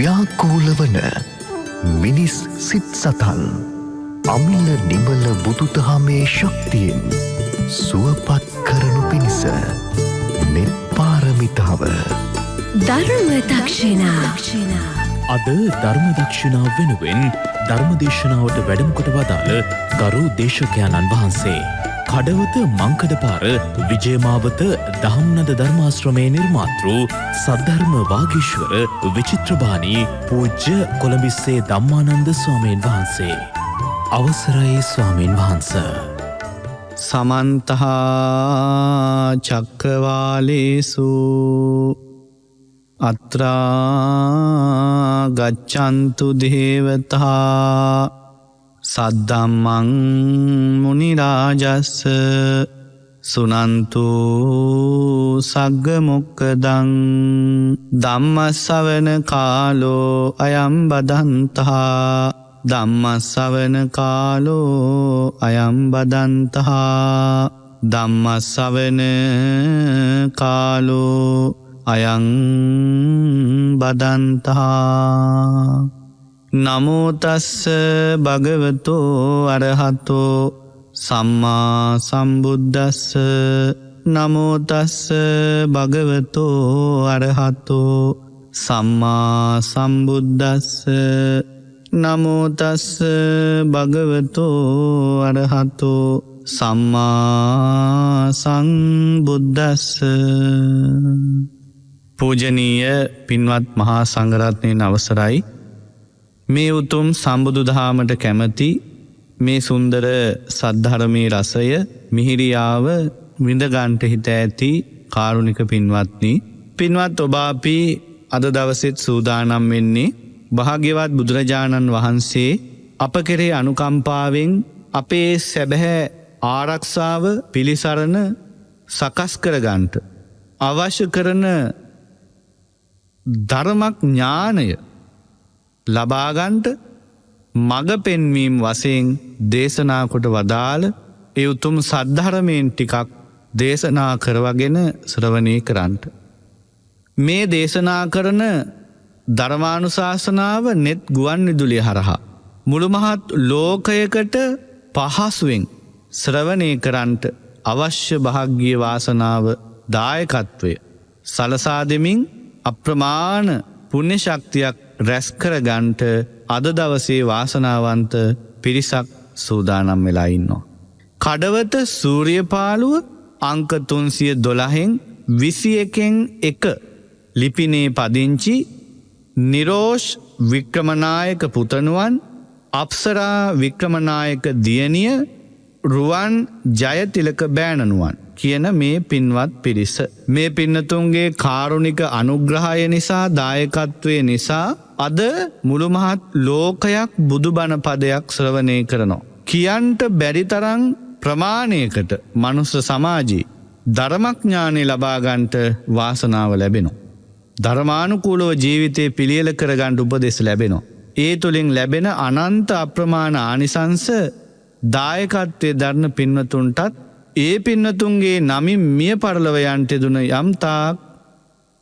ව්‍යාකූල වන මිනිස් සිත් සතන් අමිල නිමල බුදුදහමේ ශක්තියෙන් සුවපත් කරනු පිණිස මෙත් පාරමිතාව ධර්ම දක්ෂිනා අද ධර්ම දක්ෂිනාව වෙනුවෙන් ධර්මදේශනාවට වැඩම කොට වදාළ ගරු දේශකයන්න් වහන්සේ කඩවත මංකඩපාර විජයමාවත දහම්නද ධර්මාශ්‍රමයේ නිර්මාතෘ සද්ධර්ම වාගීශ්වර විචිත්‍රබාණී පූජ්‍ය කොළඹිස්සේ ධම්මානන්ද ස්වාමීන් වහන්සේ. අවසරයි ස්වාමීන් වහන්ස. සමන්තහා චක්කවාලේසු අත්‍රා ගච්ඡන්තු දේවතා සද්ධම්මං මුනි රාජස්ස සුනන්තු සග්ග මොක්ඛදං ධම්මස්සවන කාලෝ අයං බදන්තහා ධම්මස්සවන කාලෝ අයං බදන්තහා ධම්මස්සවන කාලෝ අයං බදන්තහා නමෝ තස්ස භගවතෝ අරහතෝ සම්මා සම්බුද්දස්ස නමෝ තස්ස භගවතෝ අරහතෝ සම්මා සම්බුද්දස්ස නමෝ තස්ස භගවතෝ අරහතෝ සම්මා සම්බුද්දස්ස. පූජනීය පින්වත් මහා සංඝරත්නයන් අවසරයි. මේ උතුම් සම්බුදු දහමට කැමති මේ සුන්දර සද්ධර්මයේ රසය මිහිරියාව විඳගන්ට හිත ඇති කාරුණික පින්වත්නි, පින්වත් ඔබ අපි අද දවසෙත් සූදානම් වෙන්නේ භාග්‍යවත් බුදුරජාණන් වහන්සේ අප කෙරේ අනුකම්පාවෙන් අපේ සැබෑ ආරක්ෂාව පිළිසරණ සකස් කරගන්ට අවශ්‍ය කරන ධර්මඥානය ලබාගන්ට මඟ පෙන්වීම් වශයෙන් දේශනා කොට වදාළ ඒ උතුම් සද්ධර්මයෙන් ටිකක් දේශනා කරවගෙන ශ්‍රවණය කරන්ට. මේ දේශනා කරන ධර්මානුශාසනාව නෙත් ගුවන් විදුලිය හරහා මුළු මහත් ලෝකයකට පහසුවෙන් ශ්‍රවණය කරන්ට අවශ්‍ය භාග්‍ය වාසනාව දායකත්වය සලසා දෙමින් අප්‍රමාණ පුණ්‍ය ශක්තියක් රැස්කර ගන්ට අද දවසේ වාසනාවන්ත පිරිසක් සූදානම් වෙලා ඉන්නවා. කඩවත සූරියපාලුව අංක 312න් 21න් 1 ලිපිනේ පදිංචි නිරෝෂ් වික්‍රමනායක පුතණුවන්, අප්සරා වික්‍රමනායක දියණිය, රුවන් ජයතිලක බෑණනුවන් කියන මේ පින්වත් පිරිස. මේ පින්නතුන්ගේ කාරුණික අනුග්‍රහය නිසා, දායකත්වය නිසා අද මුළු මහත් ලෝකයක් බුදුබණ පදයක් ශ්‍රවණය කරනවා. කියන්ට බැරි තරම් ප්‍රමාණයකට මනුස්ස සමාජයේ ධර්මඥානෙ ලබාගන්ට වාසනාව ලැබෙනවා. ධර්මානුකූලව ජීවිතේ පිළියෙල කරගන්න උපදෙස් ලැබෙනවා. ඒ තුලින් ලැබෙන අනන්ත අප්‍රමාණ ආනිසංස දායකත්වයේ දරන පින්වතුන්ටත් ඒ පින්වතුන්ගේ නමින් මිය පරලොව යන්ට දුන යම්තාක්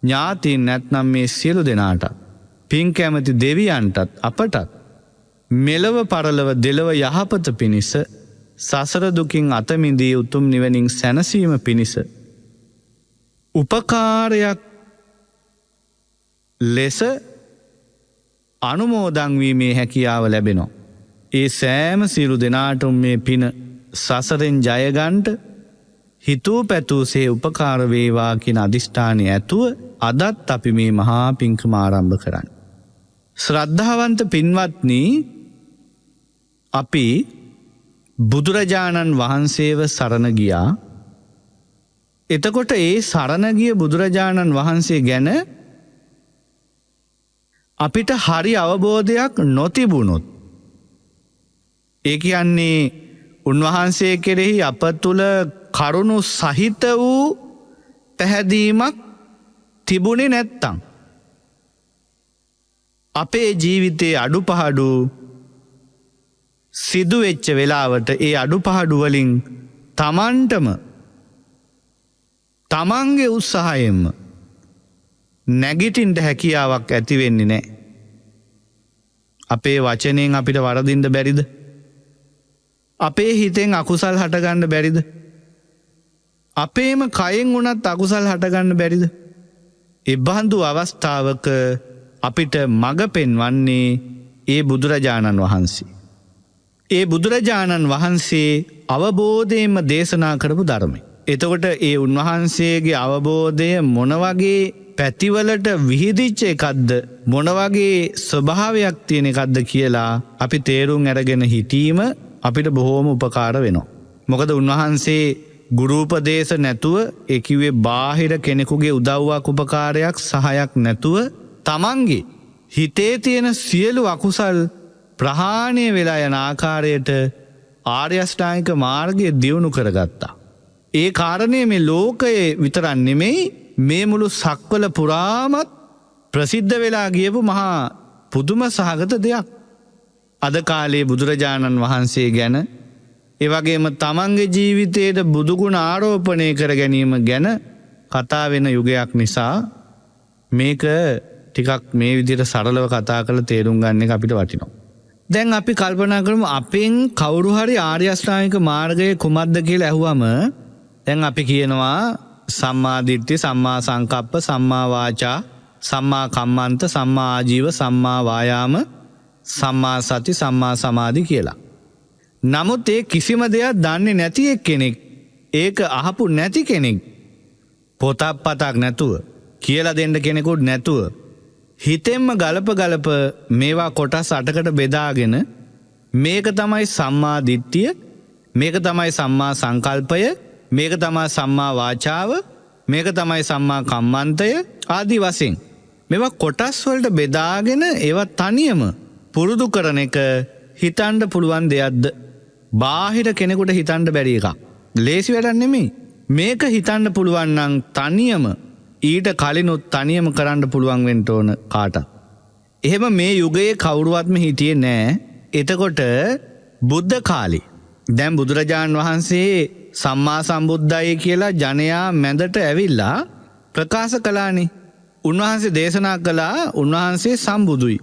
ඥාතීන් නැත්නම් මේ සියලු දෙනාට පින් කැමති දෙවියන්ටත් අපටත් මෙලව පරලොව දෙලව යහපත පිණිස සසර දුකින් අත මිදී උතුම් නිවනින් සැනසීම පිණිස උපකාරයක් ලෙස අනුමෝදන් වීමේ හැකියාව ලැබෙනවා. ඒ සෑම සියලු දෙනාටම මේ පින සසරෙන් ජයගන්ට හිතූ පැතූසේ උපකාර වේවා කියන අදිෂ්ඨානය ඇතුව අදත් අපි මේ මහා පින්කම ආරම්භ කරන්න. ශ්‍රද්ධාවන්ත පින්වත්නි, අපි බුදුරජාණන් වහන්සේව සරණ ගියා. එතකොට ඒ සරණ ගිය බුදුරජාණන් වහන්සේ ගැන අපිට හරි අවබෝධයක් නොතිබුණොත්, ඒ කියන්නේ උන්වහන්සේ කෙරෙහි අප තුළ කරුණු සහිත වූ පැහැදීමක් තිබුණේ නැත්තම්, අපේ ජීවිතයේ අඩුපහඩු සිදුවෙච්ච වෙලාවට ඒ අඩුපහඩු වලින් තමන්ටම තමන්ගේ උත්සාහයෙන්ම නැගිටින්න හැකියාවක් ඇති වෙන්නේ නැහැ. අපේ වචනයෙන් අපිට වරදින්න බැරිද? අපේ හිතෙන් අකුසල් හටගන්න බැරිද? අපේම කයෙන් වුණත් අකුසල් හටගන්න බැරිද? එබඳු අවස්ථාවක අපිට මඟ පෙන්වන්නේ ඒ බුදුරජාණන් වහන්සේ. ඒ බුදුරජාණන් වහන්සේ අවබෝධයෙන්ම දේශනා කරපු ධර්මය. එතකොට ඒ උන්වහන්සේගේ අවබෝධය මොන වගේ පැතිවලට විහිදිච්ච එකක්ද, මොන වගේ ස්වභාවයක් තියෙන එකක්ද කියලා අපි තේරුම් අරගෙන හිටීම අපිට බොහෝම උපකාර වෙනවා. මොකද උන්වහන්සේ ගුරුපදේශ නැතුව, ඒ කිව්වේ බාහිර කෙනෙකුගේ උදව්වක් උපකාරයක් සහායක් නැතුව තමන්ගේ හිතේ තියෙන සියලු අකුසල් ප්‍රහාණය වෙලා යන ආකාරයට ආර්ය අෂ්ටාංගික මාර්ගය දියුණු කරගත්තා. ඒ කාරණය මේ ලෝකයේ විතරක් නෙමෙයි, මේ මුළු සක්වල පුරාමත් ප්‍රසිද්ධ වෙලා ගියපු මහා පුදුම සහගත දෙයක්. අද කාලේ බුදුරජාණන් වහන්සේ ගැන, ඒ වගේම තමන්ගේ ජීවිතයට බුදුගුණ ආරෝපණය කර ගැනීම ගැන කතා වෙන යුගයක් නිසා මේක ටිකක් මේ විදිහට සරලව කතා කරලා තේරුම් ගන්න එක අපිට වටිනවා. දැන් අපි කල්පනා කරමු අපෙන් කවුරු හරි ආර්ය අෂ්ටාංගික මාර්ගය කුමක්ද කියලා ඇහුවම දැන් අපි කියනවා සම්මා දිට්ඨි, සම්මා සංකප්ප, සම්මා වාචා, සම්මා කම්මන්ත, සම්මා ආජීව, සම්මා වායාම, සම්මා සති, සම්මා සමාධි කියලා. නමුත් ඒ කිසිම දෙයක් දන්නේ නැති කෙනෙක්, ඒක අහපු නැති කෙනෙක්, පොතක් පතක් නැතුව, කියලා දෙන්න කෙනෙකුට නැතුව හිතෙන්ම ගලප මේවා කොටස් 8කට බෙදාගෙන මේක තමයි සම්මා දිට්ඨිය, මේක තමයි සම්මා සංකල්පය, මේක තමයි සම්මා වාචාව, මේක තමයි සම්මා කම්මන්තය ආදී වශයෙන් මේවා කොටස් වලට බෙදාගෙන ඒවා තනියම පුරුදු කරන එක හිතන්න පුළුවන් දෙයක්ද? බාහිර කෙනෙකුට හිතන්න බැරි එකක්. ලේසි වැඩක් නෙමෙයි. මේක හිතන්න පුළුවන් නම් තනියම ඊට කලිනුත් තනියම කරන්න පුළුවන් වෙන්න ඕන කාටත්. එහෙම මේ යුගයේ කවුරුවත්ම හිටියේ නෑ. එතකොට බුද්ධ කාලේ දැන් බුදුරජාණන් වහන්සේ සම්මා සම්බුද්ධයි කියලා ජනයා මැදට ඇවිල්ලා ප්‍රකාශ කළානේ. උන්වහන්සේ දේශනා කළා උන්වහන්සේ සම්බුදුයි,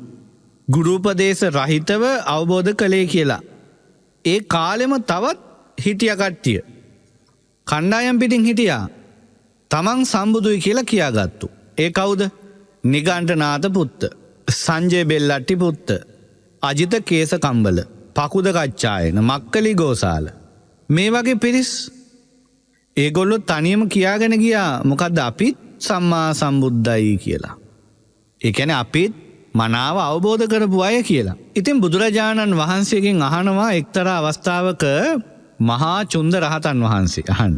ගුරුපදේශ රහිතව අවබෝධ කළේ කියලා. ඒ කාලෙම තවත් හිටිය කට්ටිය කණ්ඩායම් පිටින් හිටියා තමන් සම්බුදුයි කියලා කියාගත්තු. ඒ කවුද? නිගණ්ඨනාථ පුත්ත, සංජය බෙල්ලට්ටි පුත්ත, අජිත කේස කම්බල, පකුද කච්චායන, මක්කලි ගෝසාල, මේ වගේ පිරිස්. ඒගොල්ලෝ තනියම කියාගෙන ගියා මොකද්ද? අපිත් සම්මා සම්බුද්ධයි කියලා. ඒ කියන්නේ අපිත් මනාව අවබෝධ කරපු අය කියලා. ඉතින් බුදුරජාණන් වහන්සේගෙන් අහනවා එක්තරා අවස්ථාවක මහා චුන්ද රහතන් වහන්සේ අහන්න.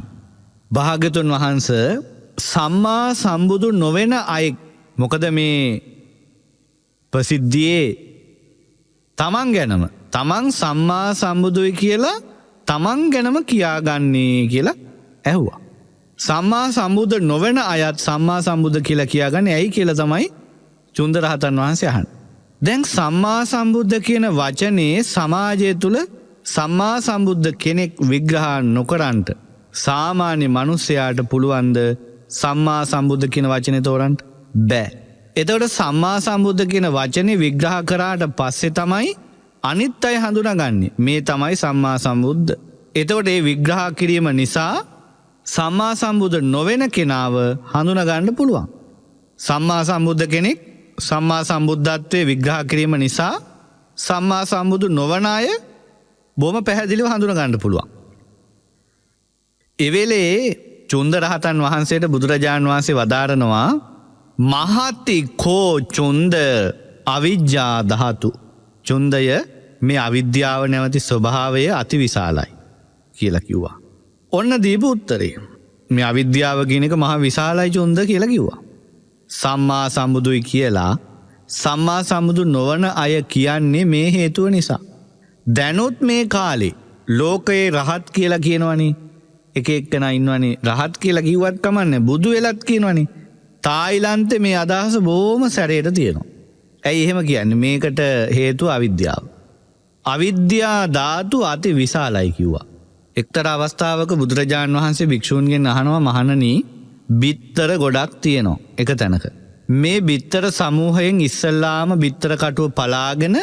භාග්‍යතුන් වහන්සේ සම්මා සම්බුදු නොවන අය මොකද මේ ප්‍රසිද්ධියේ තමන් ගැනම තමන් සම්මා සම්බුදුයි කියලා තමන් ගැනම කියාගන්නේ කියලා ඇහුවා. සම්මා සම්බුද්ධ නොවන අයත් සම්මා සම්බුද්ධ කියලා කියාගන්නේ ඇයි කියලා තමයි චුන්ද රහතන් වහන්සේ අහන්නේ. දැන් සම්මා සම්බුද්ධ කියන වචනේ සමාජය තුල සම්මා සම්බුද්ධ කෙනෙක් විග්‍රහ නොකරන්ට සාමාන්‍ය මිනිසයාට පුළුවන්ද සම්මා සම්බුද්ධ කියන වචනේ තෝරන්න? බෑ. එතකොට සම්මා සම්බුද්ධ කියන වචනේ විග්‍රහ කරාට පස්සේ තමයි අනිත් අය හඳුනාගන්නේ මේ තමයි සම්මා සම්බුද්ධ. එතකොට මේ විග්‍රහ කිරීම නිසා සම්මා සම්බුද්ධ නොවන කෙනාව හඳුනා ගන්න පුළුවන්. සම්මා සම්බුද්ධ කෙනෙක් සම්මා සම්බුද්ධත්වයේ විග්‍රහ කිරීම නිසා සම්මා සම්බුදු නොවන අය බොහොම පැහැදිලිව හඳුනා ගන්න පුළුවන්. ඒ වෙලේ චුන්ද රහතන් වහන්සේට බුදුරජාණන් වහන්සේ වදාරනවා මහති කෝ චුන්ද අවිජ්ජා ධාතු. චුන්දය මේ අවිද්‍යාව නැවති ස්වභාවය අතිවිශාලයි කියලා කිව්වා. ඔන්න දීපු උත්තරේ. මේ අවිද්‍යාව කියන එක මහ විශාලයි චුන්ද කියලා කිව්වා. සම්මා සම්බුදුයි කියලා සම්මා සම්බුදු නොවන අය කියන්නේ මේ හේතුව නිසා. දැනුත් මේ කාලේ ලෝකයේ රහත් කියලා කියනවනේ. එක එක්කෙනා ඉන්නවනේ රහත් කියලා කිව්වත් කමන්නේ බුදු වෙලත් කියනවනේ. තායිලන්තේ මේ අදහස බොහොම සැරේට තියෙනවා. ඇයි එහෙම කියන්නේ? මේකට හේතුව අවිද්‍යාව. අවිද්‍යා ධාතු අති විශාලයි කිව්වා. එක්තරා අවස්ථාවක බුදුරජාණන් වහන්සේ භික්ෂූන්ගෙන් අහනවා මහණනි බිත්තර ගොඩක් තියෙනවා එක තැනක. මේ බිත්තර සමූහයෙන් ඉස්සල්ලාම බිත්තර කටුව පලාගෙන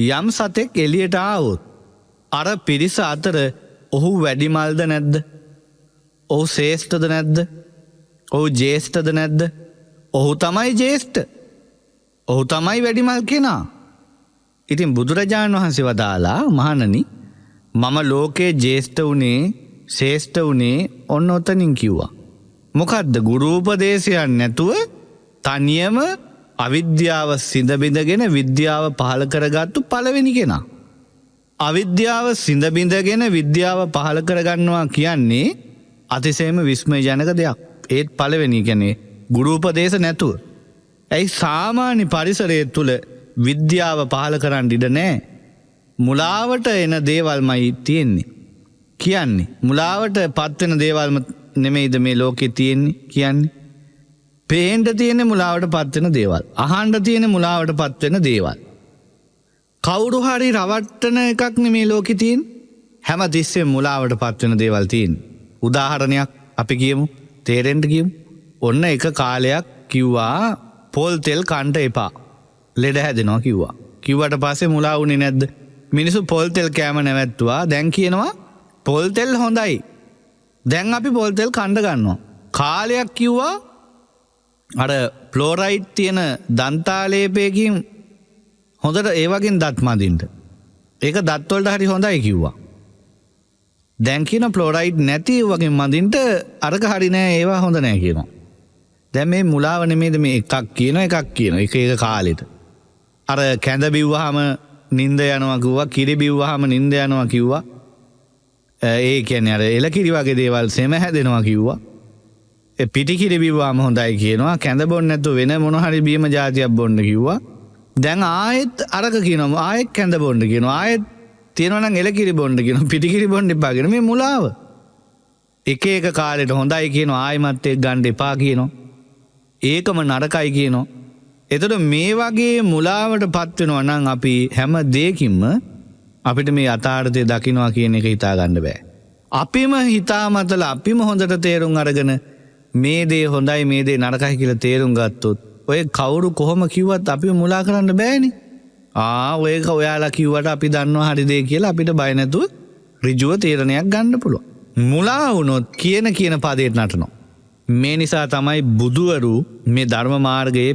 යම් සතෙක් එළියට ආවොත් අර පිරිස අතර ඔහු වැඩිමල්ද නැද්ද? ඔහු ශ්‍රේෂ්ඨද නැද්ද? ඔහු ජේෂ්ඨද නැද්ද? ඔහු තමයි ජේෂ්ඨ. ඔහු තමයි වැඩිමල් කෙනා. ඉතින් බුදුරජාණන් වහන්සේ වදාලා මහණනි මම ලෝකේ ජේෂ්ඨ උනේ ශ්‍රේෂ්ඨ උනේ ඔන්න ඔතනින් කිව්වා. මොකද්ද? ගුරුපදේශයක් නැතුව තනියම අවිද්‍යාව සිඳ බිඳගෙන විද්‍යාව පහළ කරගත්තු පළවෙනි කෙනා. අවිද්‍යාව සිඳ බිඳගෙන විද්‍යාව පහළ කරගන්නවා කියන්නේ අතිශයම විස්මයජනක දෙයක්. ඒත් පළවෙනි කියන්නේ ගුරුපදේශ නැතුව. ඇයි සාමාන්‍ය පරිසරය තුළ විද්‍යාව පහළ කරන්න ඉඩ නැහැ. මුලාවට එන දේවල්මයි තියෙන්නේ. කියන්නේ මුලාවට පත්වෙන දේවල්ම නෙමෙයිද මේ ලෝකේ තියෙන්නේ කියන්නේ. පේන්න තියෙන මුලාවට පත්වෙන දේවල්. අහන්න තියෙන මුලාවට පත්වෙන දේවල්. කවුරු හරි රවට්ටන එකක් නෙමේ ලෝකේ තියෙන්නේ. හැම තිස්සෙම මුලාවට පත්වෙන දේවල් තියෙන්නේ. උදාහරණයක් අපි කියමු. තේරෙන්න කියමු. ඔන්න එක කාලයක් කිව්වා පොල් තෙල් කන්න එපා. ලෙඩ හැදෙනවා කිව්වා. කිව්වට පස්සේ මුලා වුණේ නැද්ද? මිනිස්සු පොල් තෙල් කෑම නැවැත්තුවා. දැන් කියනවා පොල් තෙල් හොඳයි. දැන් අපි පොල් තෙල් කන්න ගන්නවා. කාලයක් කිව්වා අර ෆ්ලෝරයිඩ් තියෙන දන්තාලේපයකින් හොඳට ඒ වගේ දත් මදින්න. ඒක දත් වලට හරි හොඳයි කිව්වා. දැන් කියන ෆ්ලෝරයිඩ් නැති වගේ මදින්න අරක හරි නෑ ඒවා හොඳ නෑ කියනවා. දැන් මේ මුලාව නෙමෙයිද මේ එකක් කියන එක කාලෙට. අර කැඳ බිව්වහම නිින්ද යනවා කිව්වා, කිරි බිව්වහම නිින්ද යනවා කිව්වා. ඒ කියන්නේ අර එලකිරි වගේ දේවල් සෙම හැදෙනවා කිව්වා. පිටි කිරි බිව්වහම හොඳයි කියනවා. කැඳ බොන්න නැතුව වෙන මොන හරි බීම જાතියක් බොන්න කිව්වා. දැන් ආයෙත් අරක කියනවා. ආයෙත් කැඳ බොන්න කියනවා. ආයෙත් තියෙනවා නම් එලකිරි බොන්න කියනවා. පිටි කිරි බොන්න එපා කියනවා. මේ මුලාව. එක එක කාලෙට හොඳයි කියනවා. ආයෙමත් ඒක ගන්න එපා කියනවා. ඒකම නරකයි කියනවා. එතකොට මේ වගේ මුලාවට පත් වෙනවා නම් අපි හැම දෙයකින්ම අපිට මේ යථාර්ථය දකින්නවා කියන එක හිතා ගන්න බෑ. අපිම හිතාමතලා අපිම හොඳට තේරුම් අරගෙන මේ දේ හොඳයි මේ දේ නරකයි කියලා තේරුම් ගත්තොත් ඔය කවුරු කොහොම කිව්වත් අපිව මුලා කරන්න බෑනේ. ඔයක ඔයාලා කිව්වට අපි දන්නවා හරි දේ කියලා අපිට බය නැතුව ඍජුව තීරණයක් ගන්න පුළුවන්. මුලා වුණොත් කියන පදයට නටනවා. මේ නිසා තමයි බුදුවරු මේ ධර්ම මාර්ගයේ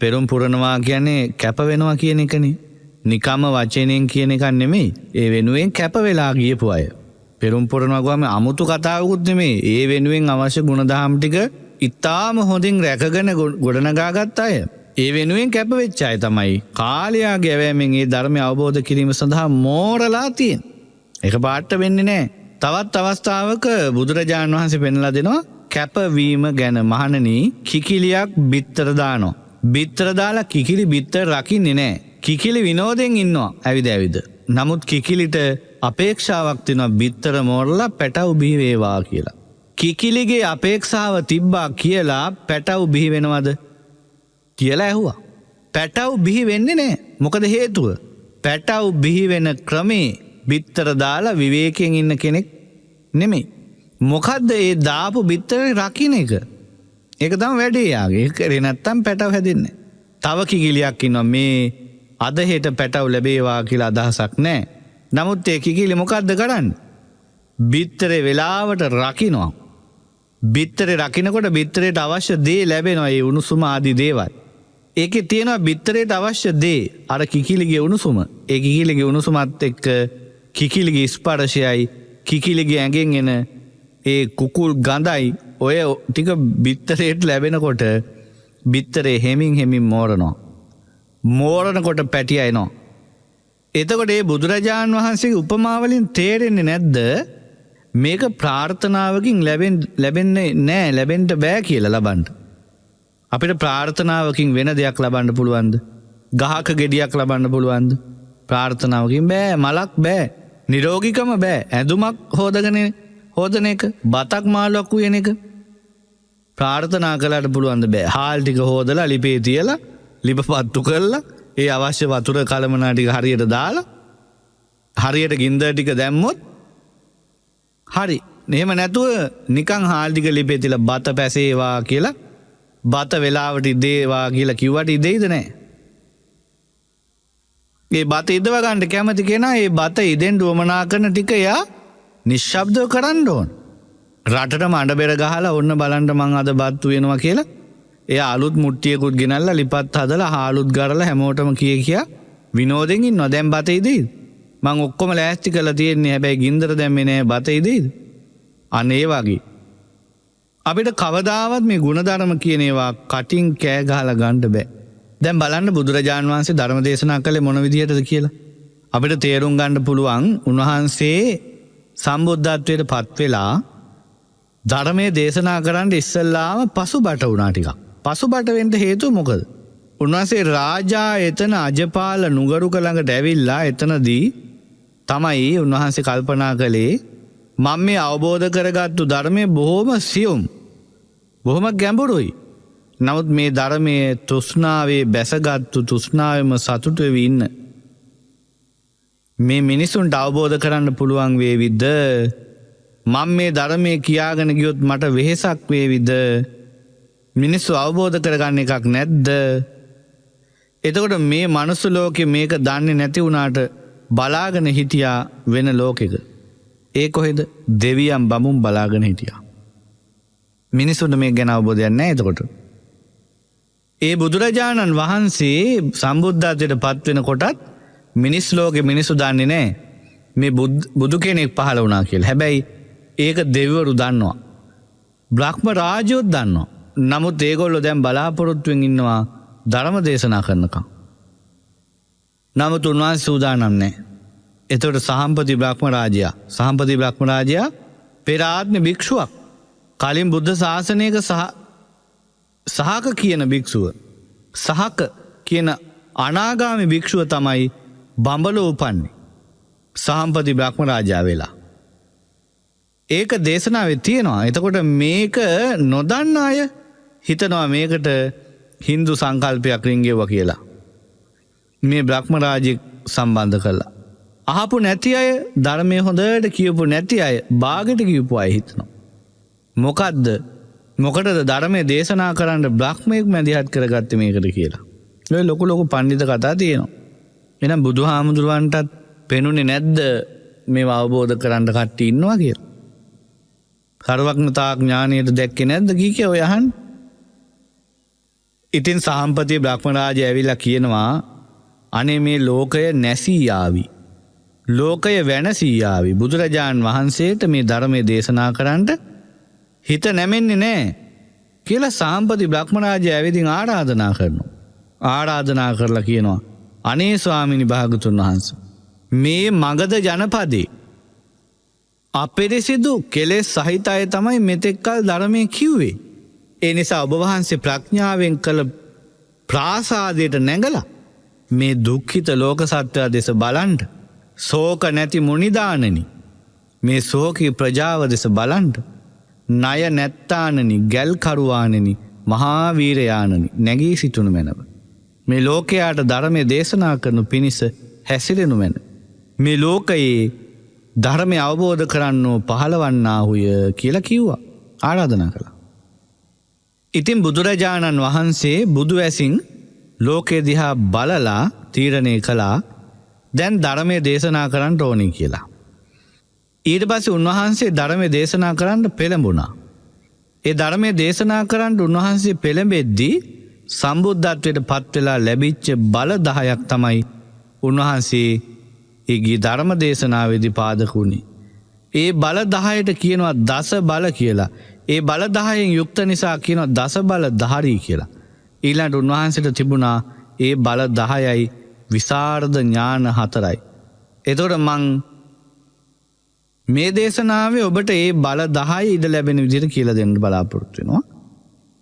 පෙරම් පුරනවා කියන්නේ කැප වෙනවා කියන එකනේ. නිකම්ම වචනෙන් කියන එකක් නෙමෙයි. ඒ වෙනුවෙන් කැප වෙලා ගියපු අය. පෙරම් පුරනවා ගාම අමුතු කතාවකුත් නෙමෙයි. ඒ වෙනුවෙන් අවශ්‍ය ගුණධම් ටික ඉතාම හොඳින් රැකගෙන ගොඩනගාගත් අය. ඒ වෙනුවෙන් කැප වෙච්ච අය තමයි කාලයාගේ ඇවෑමෙන් මේ ධර්මය අවබෝධ කිරීම සඳහා මෝරලා තියෙන්නේ. ඒක පාට වෙන්නේ නැහැ. තවත් අවස්ථාවක බුදුරජාණන් වහන්සේ පෙන්ලා දෙනවා කැපවීම ගැන. මහණනි කිකිලියක් බිත්තර දානවා. බිත්තර දාලා කිකිලි බිත්තර රකින්නේ නැහැ. කිකිලි විනෝදෙන් ඉන්නවා ඇවිද. නමුත් කිකිලිට අපේක්ෂාවක් තියෙනවා බිත්තර මෝරලා පැටව් බිහි වේවා කියලා. කිකිලිගේ අපේක්ෂාව තිබ්බා කියලා පැටව් බිහි වෙනවද කියලා ඇහුවා. පැටව් බිහි වෙන්නේ නැහැ. මොකද හේතුව? පැටව් බිහි වෙන ක්‍රමේ බිත්තර දාලා විවේකයෙන් ඉන්න කෙනෙක් නෙමෙයි. මොකද්ද ඒ දාපු බිත්තරේ රකින්න එක? ඒක තමයි වැඩේ යාගේ. ඒක කරේ නැත්තම් පැටව හැදෙන්නේ. තව කිකිලියක් ඉන්නවා මේ අද හෙට පැටව ලැබේවා කියලා අදහසක් නැහැ. නමුත් ඒ කිකිලි මොකද්ද කරන්නේ? බිත්තරේ වෙලාවට රකින්නවා. බිත්තරේ රකින්නකොට බිත්තරේට අවශ්‍ය දේ ලැබෙනවා. ඒ උණුසුම ආදී දේවල්. ඒකේ තියෙනවා බිත්තරේට අවශ්‍ය දේ. අර කිකිලිගේ උණුසුම. ඒ කිකිලිගේ උණුසුමත් එක්ක කිකිලිගේ ස්පර්ශයයි කිකිලිගේ ඇඟෙන් එන ඒ කුකුල් ගඳයි ඔය ටික බිත්තරේට ලැබෙනකොට බිත්තරේ හෙමින් මෝරනවා. මෝරනකොට පැටිය එනවා. එතකොට ඒ බුදුරජාණන් වහන්සේගේ උපමාවලින් තේරෙන්නේ නැද්ද මේක ප්‍රාර්ථනාවකින් ලැබෙන්නේ නෑ, ලැබෙන්න බෑ කියලා ලබන්න. අපිට ප්‍රාර්ථනාවකින් වෙන දෙයක් ලබන්න පුළුවන්ද? ගහක ගෙඩියක් ලබන්න පුළුවන්ද? ප්‍රාර්ථනාවකින් බෑ. මලක් බෑ. නිරෝගීකම බෑ. ඇඳුමක් හොදන එක, බතක් මාළුවක් උයන එක ප්‍රාර්ථනා කළාට පුළුවන්ද? බෑ. හාල් ටික හොදලා ලිපේ තියලා ලිප පත්තු කරලා ඒ අවශ්‍ය වතුර කලමනා ටික හරියට දාලා හරියට ගින්දර ටික දැම්මොත් හරි. එහෙම නැතුව නිකන් හාල් ටික ලිපේ තියලා බත පැසේවා කියලා බත වෙලාවට ඉදේවා කියලා කිව්වට ඉදෙයිද නැහැ. ඒ බත ඉදව ගන්න කැමති කෙනා ඒ බත ඉදෙන් ඩුවමනා කරන ටික එයා නිශ්ශබ්දව කරන්න ඕන. රටට මඩ බෙර ගහලා ඔන්න බලන්න මං අද බත් වෙනවා කියලා එයා අලුත් මුට්ටියකුත් ගෙනල්ලා ලිපත් හදලා හාලුත් ගරලා හැමෝටම කියා විනෝදෙන් ඉන්නවා. දැන් බත ඉදෙයිද? මං ඔක්කොම ලෑස්ති කරලා තියෙන්නේ හැබැයි ගින්දර දැම්මේ නෑ. බත ඉදෙයිද? අන්න ඒ වගේ අපිට කවදාවත් මේ ගුණධර්ම කියන ඒවා කටින් කෑ ගහලා ගන්න බෑ. දැන් බලන්න බුදුරජාන් වහන්සේ ධර්ම දේශනා කළේ මොන විදිහටද කියලා. අපිට තේරුම් ගන්න පුළුවන් උන්වහන්සේ සම්බුද්ධත්වයට පත් වෙලා ධර්මයේ දේශනා කරන්න ඉස්සෙල්ලාම පසුබට වුණා ටිකක්. පසුබට වෙන්න හේතුව මොකද? උන්වහන්සේ රාජා එතන අජපාල නුගරුක ළඟට ඇවිල්ලා එතනදී තමයි උන්වහන්සේ කල්පනා කළේ මම මේ අවබෝධ කරගත්තු ධර්මයේ බොහොම සියුම් බොහොම ගැඹුරුයි. නමුත් මේ ධර්මයේ තෘෂ්ණාවේ බැසගත්තු තෘෂ්ණාවෙම සතුටු වෙවි ඉන්න මේ මිනිසුන්ට අවබෝධ කරන්න පුළුවන් වේවිද? මම මේ ධර්මයේ කියාගෙන ගියොත් මට වෙහෙසක් වේවිද? මිනිස්සු අවබෝධ කරගන්න එකක් නැද්ද? එතකොට මේ මනුස්ස ලෝකේ මේක දන්නේ නැති වුණාට බලාගෙන හිටියා වෙන ලෝකෙක. ඒ කොහෙද? දෙවියන් බමුන් බලාගෙන හිටියා. මිනිසුන්ට මේක ගැන අවබෝධයක් නැහැ. එතකොට ඒ බුදුරජාණන් වහන්සේ සම්බුද්ධත්වයට පත් වෙනකොටත් මිනිස් ලෝකේ මිනිස්සු දන්නේ නැහැ මේ බුදු කෙනෙක් පහළ වුණා කියලා. හැබැයි ඒක දෙවිවරු දන්නවා. බ්‍රහ්ම රාජයෝ දන්නවා. නමුත් ඒගොල්ලෝ දැන් බලාපොරොත්තුෙන් ඉන්නවා ධර්ම දේශනා කරනකම්. නමුත් උන්වහන්සේ සූදානම් නැහැ. එතකොට සහම්පති බ්‍රහ්ම රාජයා පෙර ආත්ම භික්ෂුවක්. කලින් බුද්ධ ශාසනයක සහක කියන භික්ෂුව. සහක කියන අනාගාමී භික්ෂුව තමයි බඹලෝ උපන්නේ. සහම්පති බ්‍රහ්ම රාජයා වෙලා. ඒක දේශනාවේ තියෙනවා. එතකොට මේක නොදන්න අය හිතනවා මේකට හින්දු සංකල්පයක් රින්ගෙව්වා කියලා. මේ බ්‍රහ්ම රාජෙක් සම්බන්ධ කළා. අහපු නැති අය ධර්මයේ හොඳට කියපු නැති අය බාගෙට කියපු අය හිතනවා. මොකටද ධර්මයේ දේශනා කරන්න බ්‍රහ්මයෙක් මැදිහත් කරගත්තේ මේකට කියලා. ඔය ලොකු පඬිත කතා තියෙනවා. එහෙනම් බුදුහාමුදුරුවන්ටත් පෙනුනේ නැද්ද මේව අවබෝධ කරන්න කට්ටිය ඉන්නවා කියලා? සර්වඥතා ඥානයට දැක්කේ නැද්ද කීකේ ඔය අහන්න? ඉතින් සහම්පති බ්‍රහ්ම රාජය ඇවිල්ලා කියනවා අනේ මේ ලෝකය නැසී යාවි. ලෝකය වෙනසී යාවි. බුදුරජාන් වහන්සේට මේ ධර්මයේ දේශනා කරන්න හිත නැමෙන්නේ නැහැ කියලා සහම්පති බ්‍රහ්ම රාජය ඇවිදින් ආරාධනා කරනවා. ආරාධනා කරලා කියනවා අනේ ස්වාමීනි භාගතුන් වහන්සේ මේ මගධ ජනපදේ අපිරිසිදු කෙලෙස් සහිත අය තමයි මෙතෙක්කල් ධර්මයේ කිව්වේ. ඒ නිසා ඔබ වහන්සේ ප්‍රඥාවෙන් කළ ප්‍රාසාදයට නැගලා මේ දුක්ඛිත ලෝක සත්‍යය දෙස බලන්න. ශෝක නැති මුනිදානනි මේ ශෝකී ප්‍රජාව දෙස බලන්න. ණය නැත්තානනි ගැල් කරුවානනි මහා වීරයානනි නැගී සිටුණු මැනව. මේ ලෝකයාට ධර්මයේ දේශනා කරනු පිණිස හැසිරෙනු මැන. මේ ලෝකයේ ධර්මය අවබෝධ කරන්නෝ පහළවන්නාහුය කියලා කිව්වා. ආරාධනා කළා. ඉතින් බුදුරජාණන් වහන්සේ බුදු ඇසින් ලෝකේ දිහා බලලා තීරණය කළා දැන් ධර්මයේ දේශනා කරන්න ඕනේ කියලා. ඊට පස්සේ උන්වහන්සේ ධර්මයේ දේශනා කරන්න පෙළඹුණා. ඒ ධර්මයේ දේශනා කරන්න උන්වහන්සේ පෙළඹෙද්දී සම්බුද්ධත්වයට පත් වෙලා ලැබිච්ච බල 10ක් තමයි උන්වහන්සේ ඊගී ධර්ම දේශනාවේදී පාදක වුණේ. ඒ බල 10ට කියනවා දස බල කියලා. ඒ බල 10න් යුක්ත නිසා කියනවා දස බල ධාරී කියලා. ඊළඟට උන්වහන්සේට තිබුණා ඒ බල 10යි විසරද ඥාන 4යි. එතකොට මං මේ දේශනාවේ ඔබට ඒ බල 10 ඉඩ ලැබෙන විදිහට කියලා දෙන්න බලාපොරොත්තු වෙනවා.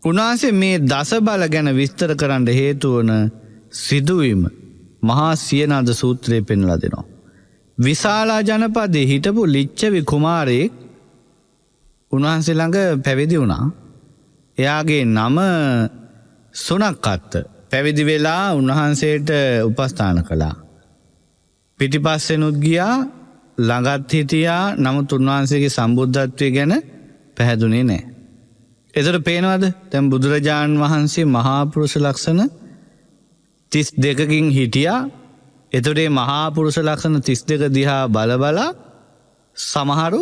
උන්වහන්සේ මේ දස බල ගැන විස්තර කරන්න හේතු වන සිදුවීම මහා සියනද සූත්‍රයේ පෙන්වලා දෙනවා. විශාලා ජනපදයේ හිටපු ලිච්ඡවි කුමාරයෙක් උන්වහන්සේ ළඟ පැවිදි වුණා. එයාගේ නම සුනක්කත්. පැවිදි වෙලා උන්වහන්සේට උපස්ථාන කළා. පිටිපස්සෙනුත් ගියා ළඟත් හිටියා. නමුත් උන්වහන්සේගේ සම්බුද්ධත්වය ගැන පැහැදුනේ නැහැ. එතකොට පේනවද දැන් බුදුරජාන් වහන්සේ මහා පුරුෂ ලක්ෂණ 32කින් හිටියා. එතොටේ මහා පුරුෂ ලක්ෂණ 32 දිහා බලබලා සමහරු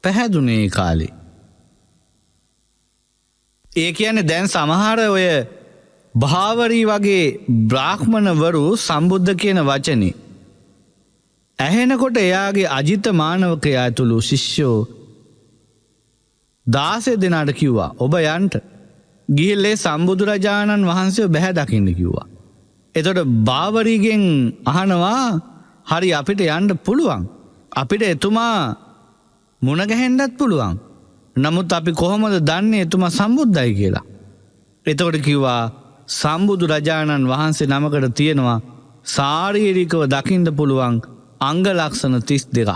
පැහැදුනේ කාලේ. ඒ කියන්නේ දැන් සමහර ඔය භාවරී වගේ බ්‍රාහ්මණවරු සම්බුද්ධ කියන වචනේ ඇහෙනකොට එයාගේ අජිත මානවකයා ඇතුළු ශිෂ්‍යෝ 16 දෙනාට කිව්වා ඔබ යන්ට ගිහිල්ලේ සම්බුදුරජාණන් වහන්සේ බැහැ දකින්න කිව්වා. එතකොට භාවරීගෙන් අහනවා හරි අපිට යන්න පුළුවන්. අපිට එතුමා මුණ ගැහෙන්නත් පුළුවන්. නමුත් අපි කොහොමද දන්නේ එතුමා සම්බුද්ධයි කියලා? එතකොට කිව්වා සම්බුදුරජාණන් වහන්සේ නමකට තියෙනවා ශාරීරිකව දකින්න පුළුවන් අංග ලක්ෂණ 32ක්.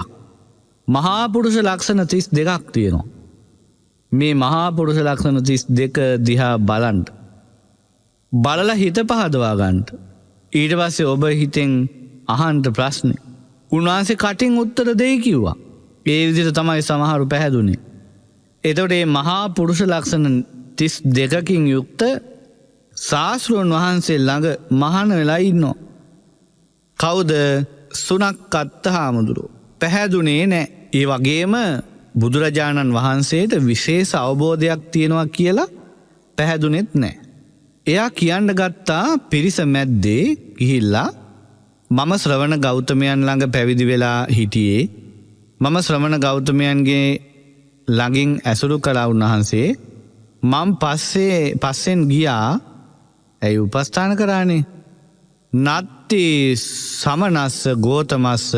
මහා පුරුෂ ලක්ෂණ 32ක් තියෙනවා. මේ මහා පුරුෂ ලක්ෂණ 32 දිහා බලන්න. බලලා හිත පහදවා ගන්න. ඊට පස්සේ ඔබ හිතෙන් අහන්න ප්‍රශ්නේ. උන්වහන්සේ කටින් උත්තර දෙයි කිව්වා. ඒ විදිහට තමයි සමහරු පැහැදුනේ. එතකොට මේ මහා පුරුෂ ලක්ෂණ 32කින් යුක්ත ශාස්ත්‍රඥ වහන්සේ ළඟ මහාන වෙලා ඉන්නවා. කවුද? සුනක්කත් හාමුදුරුවෝ. පැහැදුනේ නැහැ. ඒ වගේම බුදුරජාණන් වහන්සේට විශේෂ අවබෝධයක් තියෙනවා කියලා පැහැදුනෙත් නැහැ. එයා කියන්න ගත්තා පිරිස මැද්දේ ගිහිල්ලා මම ශ්‍රවණ ගෞතමයන් ළඟ පැවිදි වෙලා හිටියේ. මම ශ්‍රවණ ගෞතමයන්ගේ ළඟින් ඇසුරු කළා උන්වහන්සේ. මම පස්සෙන් ගියා. ඇයි උපස්ථාන කරානේ? නත්ති සමනස්ස ගෝතමස්ස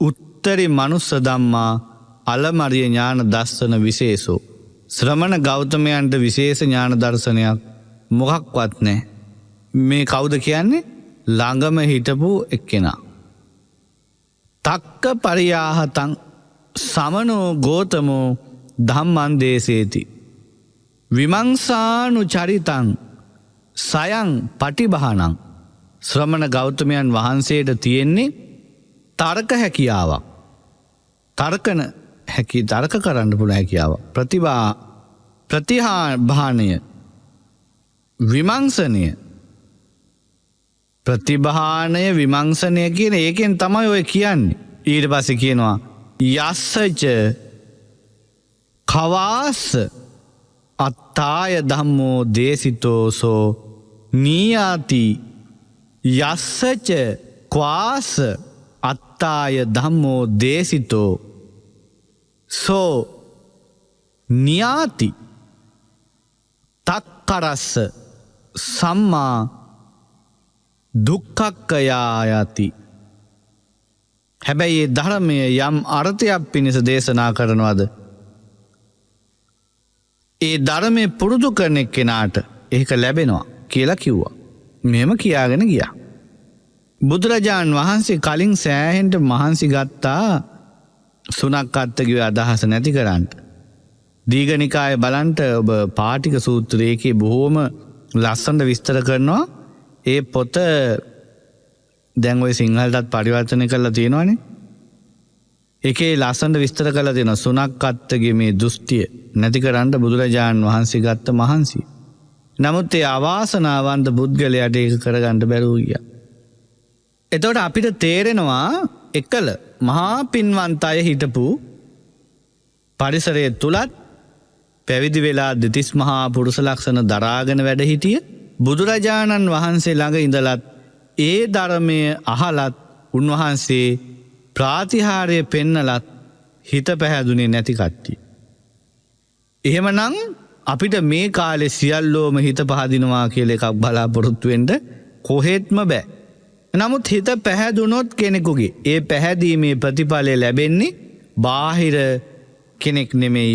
උත්තරි මනුස්ස ධම්මා අලමරිය ඥාන දස්සන විශේෂෝ. ශ්‍රමණ ගෞතමයන්ට විශේෂ ඥාන දර්ශනයක් මොකක්වත් නැහැ. මේ කවුද කියන්නේ? ළඟම හිටපු එක්කෙනා. තක්ක පරියාහතං සමනෝ ගෝතමෝ ධම්මං දේසේති විමංසානු චරිතං සයං පටිභානං. ශ්‍රමණ ගෞතමයන් වහන්සේට තියෙන්නේ තර්ක හැකියාවක්. තර්ක කරන්න පුළුවන් හැකියාවක්. ප්‍රතිභානය විමංශනය. ප්‍රතිභානය විමංශනය කියන ඒකෙන් තමයි ඔය කියන්නේ. ඊට පස්සේ කියනවා යස්සච කවාස අත්තාය ධම්මෝ දේසිතෝසෝ නීයාති යස්සච ක්වාස අත්තාය ධම්මෝ දේසිතෝ සෝ නියාති තක්කරස්ස සම්මා දුක්ඛක්ඛයායති. හැබැයි ධර්මය යම් අර්ථයක් පිණිස දේශනා කරනවද ඒ ධර්මයේ පුරුදු කරන කෙනාට ඒක ලැබෙනවා කියලා කිව්වා. මෙහෙම කියාගෙන ගියා. බුදුරජාන් වහන්සේ කලින් සෑහෙන්න මහන්සි ගත්තා සුනක්කත්ගේ අදහස නැති කරන්න. දීඝනිකාය බලන්ට ඔබ පාටික සූත්‍රයේකේ බොහෝම ලස්සනට විස්තර කරනවා. ඒ පොත දැන් ඔය සිංහලටත් පරිවර්තනය කරලා තියෙනවානේ. ඒකේ ලස්සනට විස්තර කරලා තියෙනවා සුනක්කත්ගේ මේ දෘෂ්ටිය නැති කරන්න බුදුරජාන් වහන්සේ ගත්ත මහන්සිය. නමුත් ඒ අවාසනාවන්ත පුද්ගලයාට ඒක කරගන්න බැරුව ගියා. එතකොට අපිට තේරෙනවා එකල මහා පින්වන්ත අය හිටපු පරිසරයේ තුලත් පැවිදි වෙලා දෙතිස් මහා පුරුෂ ලක්ෂණ දරාගෙන වැඩ හිටිය බුදුරජාණන් වහන්සේ ළඟ ඉඳලත් ඒ ධර්මය අහලත් උන්වහන්සේ ප්‍රාතිහාර්ය පෙන්නලත් හිත පැහැදුනේ නැති කට්ටිය. එහෙමනම් අපිට මේ කාලේ සියල්ලෝම හිත පහදිනවා කියලා එකක් බලාපොරොත්තු වෙන්න කොහෙත්ම බෑ. නමුත් හිත පැහැදුනොත් කෙනෙකුගේ ඒ පැහැදීමේ ප්‍රතිඵලය ලැබෙන්නේ බාහිර කෙනෙක් නෙමෙයි.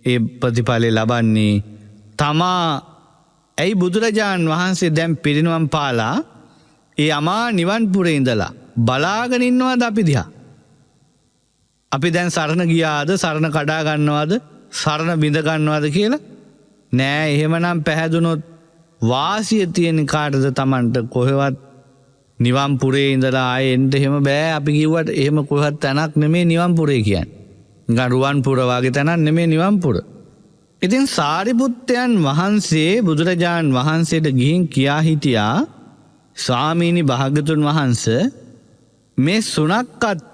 ඒ ප්‍රතිඵලය ලබන්නේ තමා. ඇයි බුදුරජාන් වහන්සේ දැන් පිරිනිවන් පාලා ඒ අමා නිවන් පුරේ ඉඳලා බලාගෙන ඉන්නවද අපි දිහා? අපි දැන් සරණ ගියාද? සරණ කඩා ගන්නවද? සරණ බිඳ ගන්නවද කියලා? නෑ. එහෙමනම් පැහැදුනොත් වාසිය තියෙන කාටද? Tamanට කොහෙවත් නිවන් පුරේ ඉඳලා ආයෙ එන්න එහෙම බෑ. අපි කිව්වට එහෙම කොහෙවත් තැනක් නෙමෙයි නිවන් පුරේ කියන්නේ. නිකන් රුවන් පුර වගේ තැනක් නෙමෙයි නිවන් පුර. ඉතින් සාරිපුත්තයන් වහන්සේ බුදුරජාන් වහන්සේට ගිහින් කියා හිටියා ස්වාමීනි භාග්‍යතුන් වහන්සේ මේ සුනක්කත්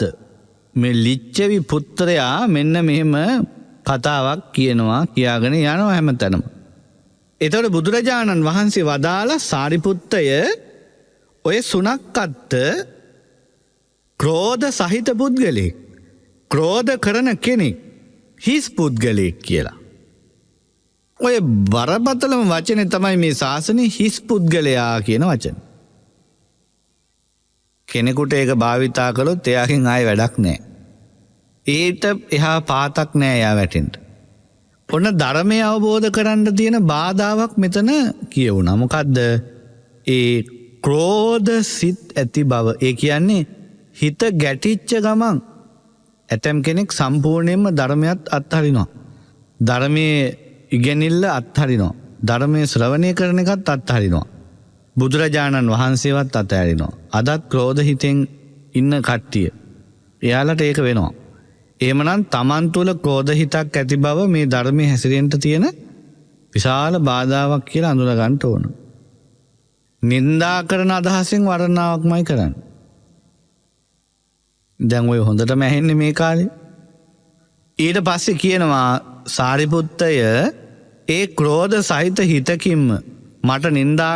මේ ලිච්ඡවි පුත්‍රයා මෙන්න මෙහෙම කතාවක් කියනවා කියාගෙන යනවා හැමතැනම. එතකොට බුදුරජාණන් වහන්සේ වදාලා සාරිපුත්තය ඔය සුනක්කත් ක්‍රෝධ සහිත පුද්ගලෙක්. ක්‍රෝධ කරන කෙනෙක් හිස් පුද්ගලෙක් කියලා. ඔය බරපතලම වචනේ තමයි මේ ශාසනයේ හිස් පුද්ගලයා කියන වචන. කෙනෙකුට ඒක භාවිතා කළොත් එයාගෙන් ආයෙ වැඩක් නැහැ. ඊට එහා පාතක් නැහැ එයා වැටෙන්න. ඔන්න ධර්මය අවබෝධ කරන්න තියෙන බාධාවක් මෙතන කියවුණා. මොකද්ද? ඒ ක්‍රෝධ සිත් ඇති බව. ඒ කියන්නේ හිත ගැටිච්ච ගමන් ඇතම් කෙනෙක් සම්පූර්ණයෙන්ම ධර්මයත් අත්හරිනවා. ධර්මයේ ඉගෙනිල්ල අත්හරිනවා. ධර්මයේ ශ්‍රවණය කරන එකත් අත්හරිනවා. බුදුරජාණන් වහන්සේවත් අතහැරිනවා. අදත් ක්‍රෝධ හිතෙන් ඉන්න කට්ටිය. එයාලට ඒක වෙනවා. එහෙමනම් තමන් තුළ ක්‍රෝධ හිතක් ඇති බව මේ ධර්මයේ හැසිරෙන්න තියෙන විශාල බාධාවක් කියලා අඳුර ගන්න ඕන. නින්දා කරන අදහසෙන් වර්ණාවක්මයි කරන්නේ. දැන් ඔය හොඳටම ඇහෙන්නේ මේ කාලේ. ඊට පස්සේ කියනවා සාරිපුත්තය ඒ ක්‍රෝධ සහිත හිතකින්ම මට නින්දා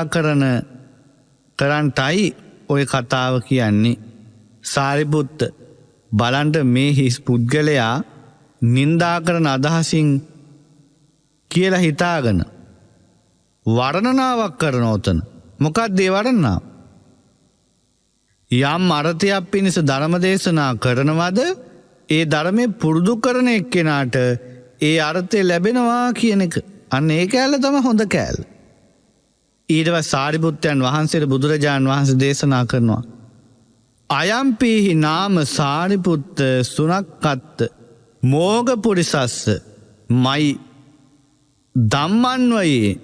කරන්ටයි ඔය කතාව කියන්නේ. සාරිපුත්ත බලන්ට මේ හිස් පුද්ගලයා නින්දා කරන අදහසින් කියලා හිතාගෙන වර්ණනාවක් කරන උතන. මොකක්ද ඒ වර්ණනාව? යම් අර්ථයක් පිණිස ධර්ම දේශනා කරනවද ඒ ධර්මයේ පුරුදු කරන එක්කෙනාට ඒ අර්ථය ලැබෙනවා කියන එක. අන්න ඒ කෑල්ල තමයි හොඳ කෑල්ල. ඊට පස්සේ සාරිපුත්තයන් වහන්සේට බුදුරජාණන් වහන්සේ දේශනා කරනවා අයම්පීහි නාම සාරිපුත්ත සුනක්කත්ත මෝග පුරිසස්ස මයි ධම්මන්වයේ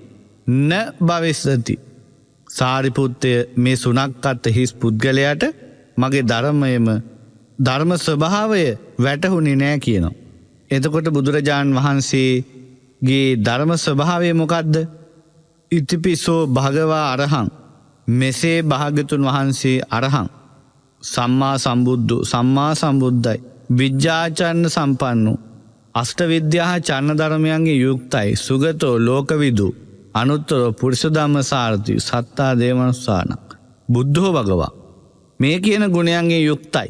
න භවිස්සති. සාරිපුත්තය මේ සුනක්කත්ත හිස් පුද්ගලයාට මගේ ධර්මයම ධර්ම ස්වභාවය වැටහුණේ නෑ කියනවා. එතකොට බුදුරජාණන් වහන්සේගේ ධර්ම ස්වභාවය මොකද්ද? ඉතිපිසෝ භගවා අරහං. මෙසේ භාග්‍යතුන් වහන්සේ අරහං සම්මා සම්බුද්ධ සම්මා සම්බුද්ධයි විද්‍යාචරණ සම්පන්නු අෂ්ට විද්‍යා චරණ ධර්මයන්ගේ යුක්තයි සුගතෝ ලෝකවිදු අනුත්තරෝ පුරිස ධම්ම සාරති සත්තා දේවනුස්සාන බුද්ධෝ භගවා. මේ කියන ගුණයන්ගේ යුක්තයි.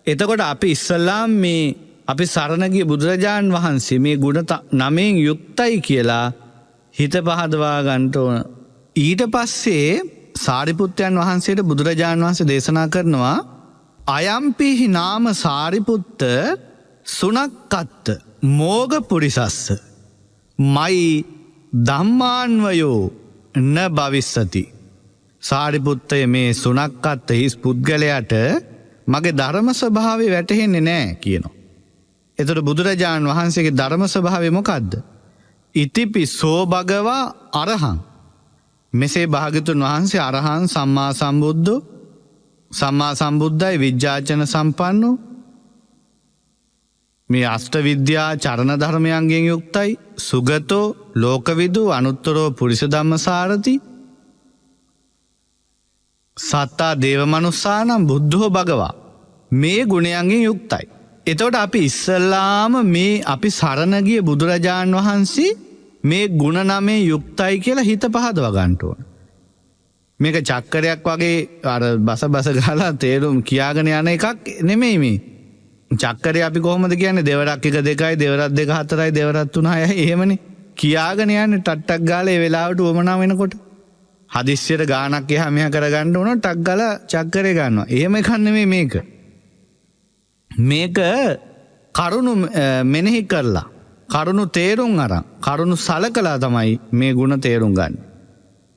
එතකොට අපි ඉස්සල්ලාම් මේ අපි සරණ ගිය බුදුරජාණන් වහන්සේ මේ ගුණ 9න් යුක්තයි කියලා හිත පහදවා ගන්න ඕන. ඊට පස්සේ සාරිපුත්තයන් වහන්සේට බුදුරජාණන් වහන්සේ දේශනා කරනවා අයම්පිහි නාම සාරිපුත්ත සුනක්කත්ත මෝග පුරිසස්ස මයි ධම්මාන්වයෝ න භවිස්සති. සාරිපුත්තය මේ සුනක්කත්ත හිස් පුද්ගලයාට මගේ ධර්ම ස්වභාවය වැටහෙන්නේ නෑ කියනවා. එතකොට බුදුරජාණන් වහන්සේගේ ධර්ම ස්වභාවය මොකද්ද? ඉතිපි සෝ භගවා අරහං. මෙසේ භාග්‍යතුන් වහන්සේ අරහං සම්මා සම්බුද්ධ සම්මා සම්බුද්ධයි විද්‍යාචන සම්පන්නෝ මේ අෂ්ට විද්‍යා චරණ ධර්මයන්ගෙන් යුක්තයි සුගතෝ ලෝකවිදු අනුත්තරෝ පුරිස ධම්ම සාරති සත්තා දේවමනුස්සානම් බුද්ධෝ භගවා. මේ ගුණයන්ගෙන් යුක්තයි. එතකොට අපි ඉස්සල්ලාම මේ අපි සරණ ගිය බුදුරජාණන් වහන්සේ මේ ගුණ 9 යුක්තයි කියලා හිත පහදව ගන්න ඕන. මේක චක්කරයක් වගේ අර බස ගහලා තේරුම් කියාගෙන යන එකක් නෙමෙයි මේ. චක්කරේ අපි කොහොමද කියන්නේ දෙවරක් 1 2යි දෙවරක් 2 4යි දෙවරක් 3 6යි එහෙමනේ කියාගෙන යන්නේ ටට්ටක් ගාලා ඒ වෙලාවට උවමනා වෙනකොට හදිස්සියට ගානක් එහා මෙහා කරගන්න උන ටක් ගාලා චක්කරේ ගන්නවා. එහෙම එකක් නෙමෙයි මේක. මේක කරුණු මෙනෙහි කරලා කරුණු තේරුම් අරන් කරුණු සලකලා තමයි මේ ගුණ තේරුම් ගන්න.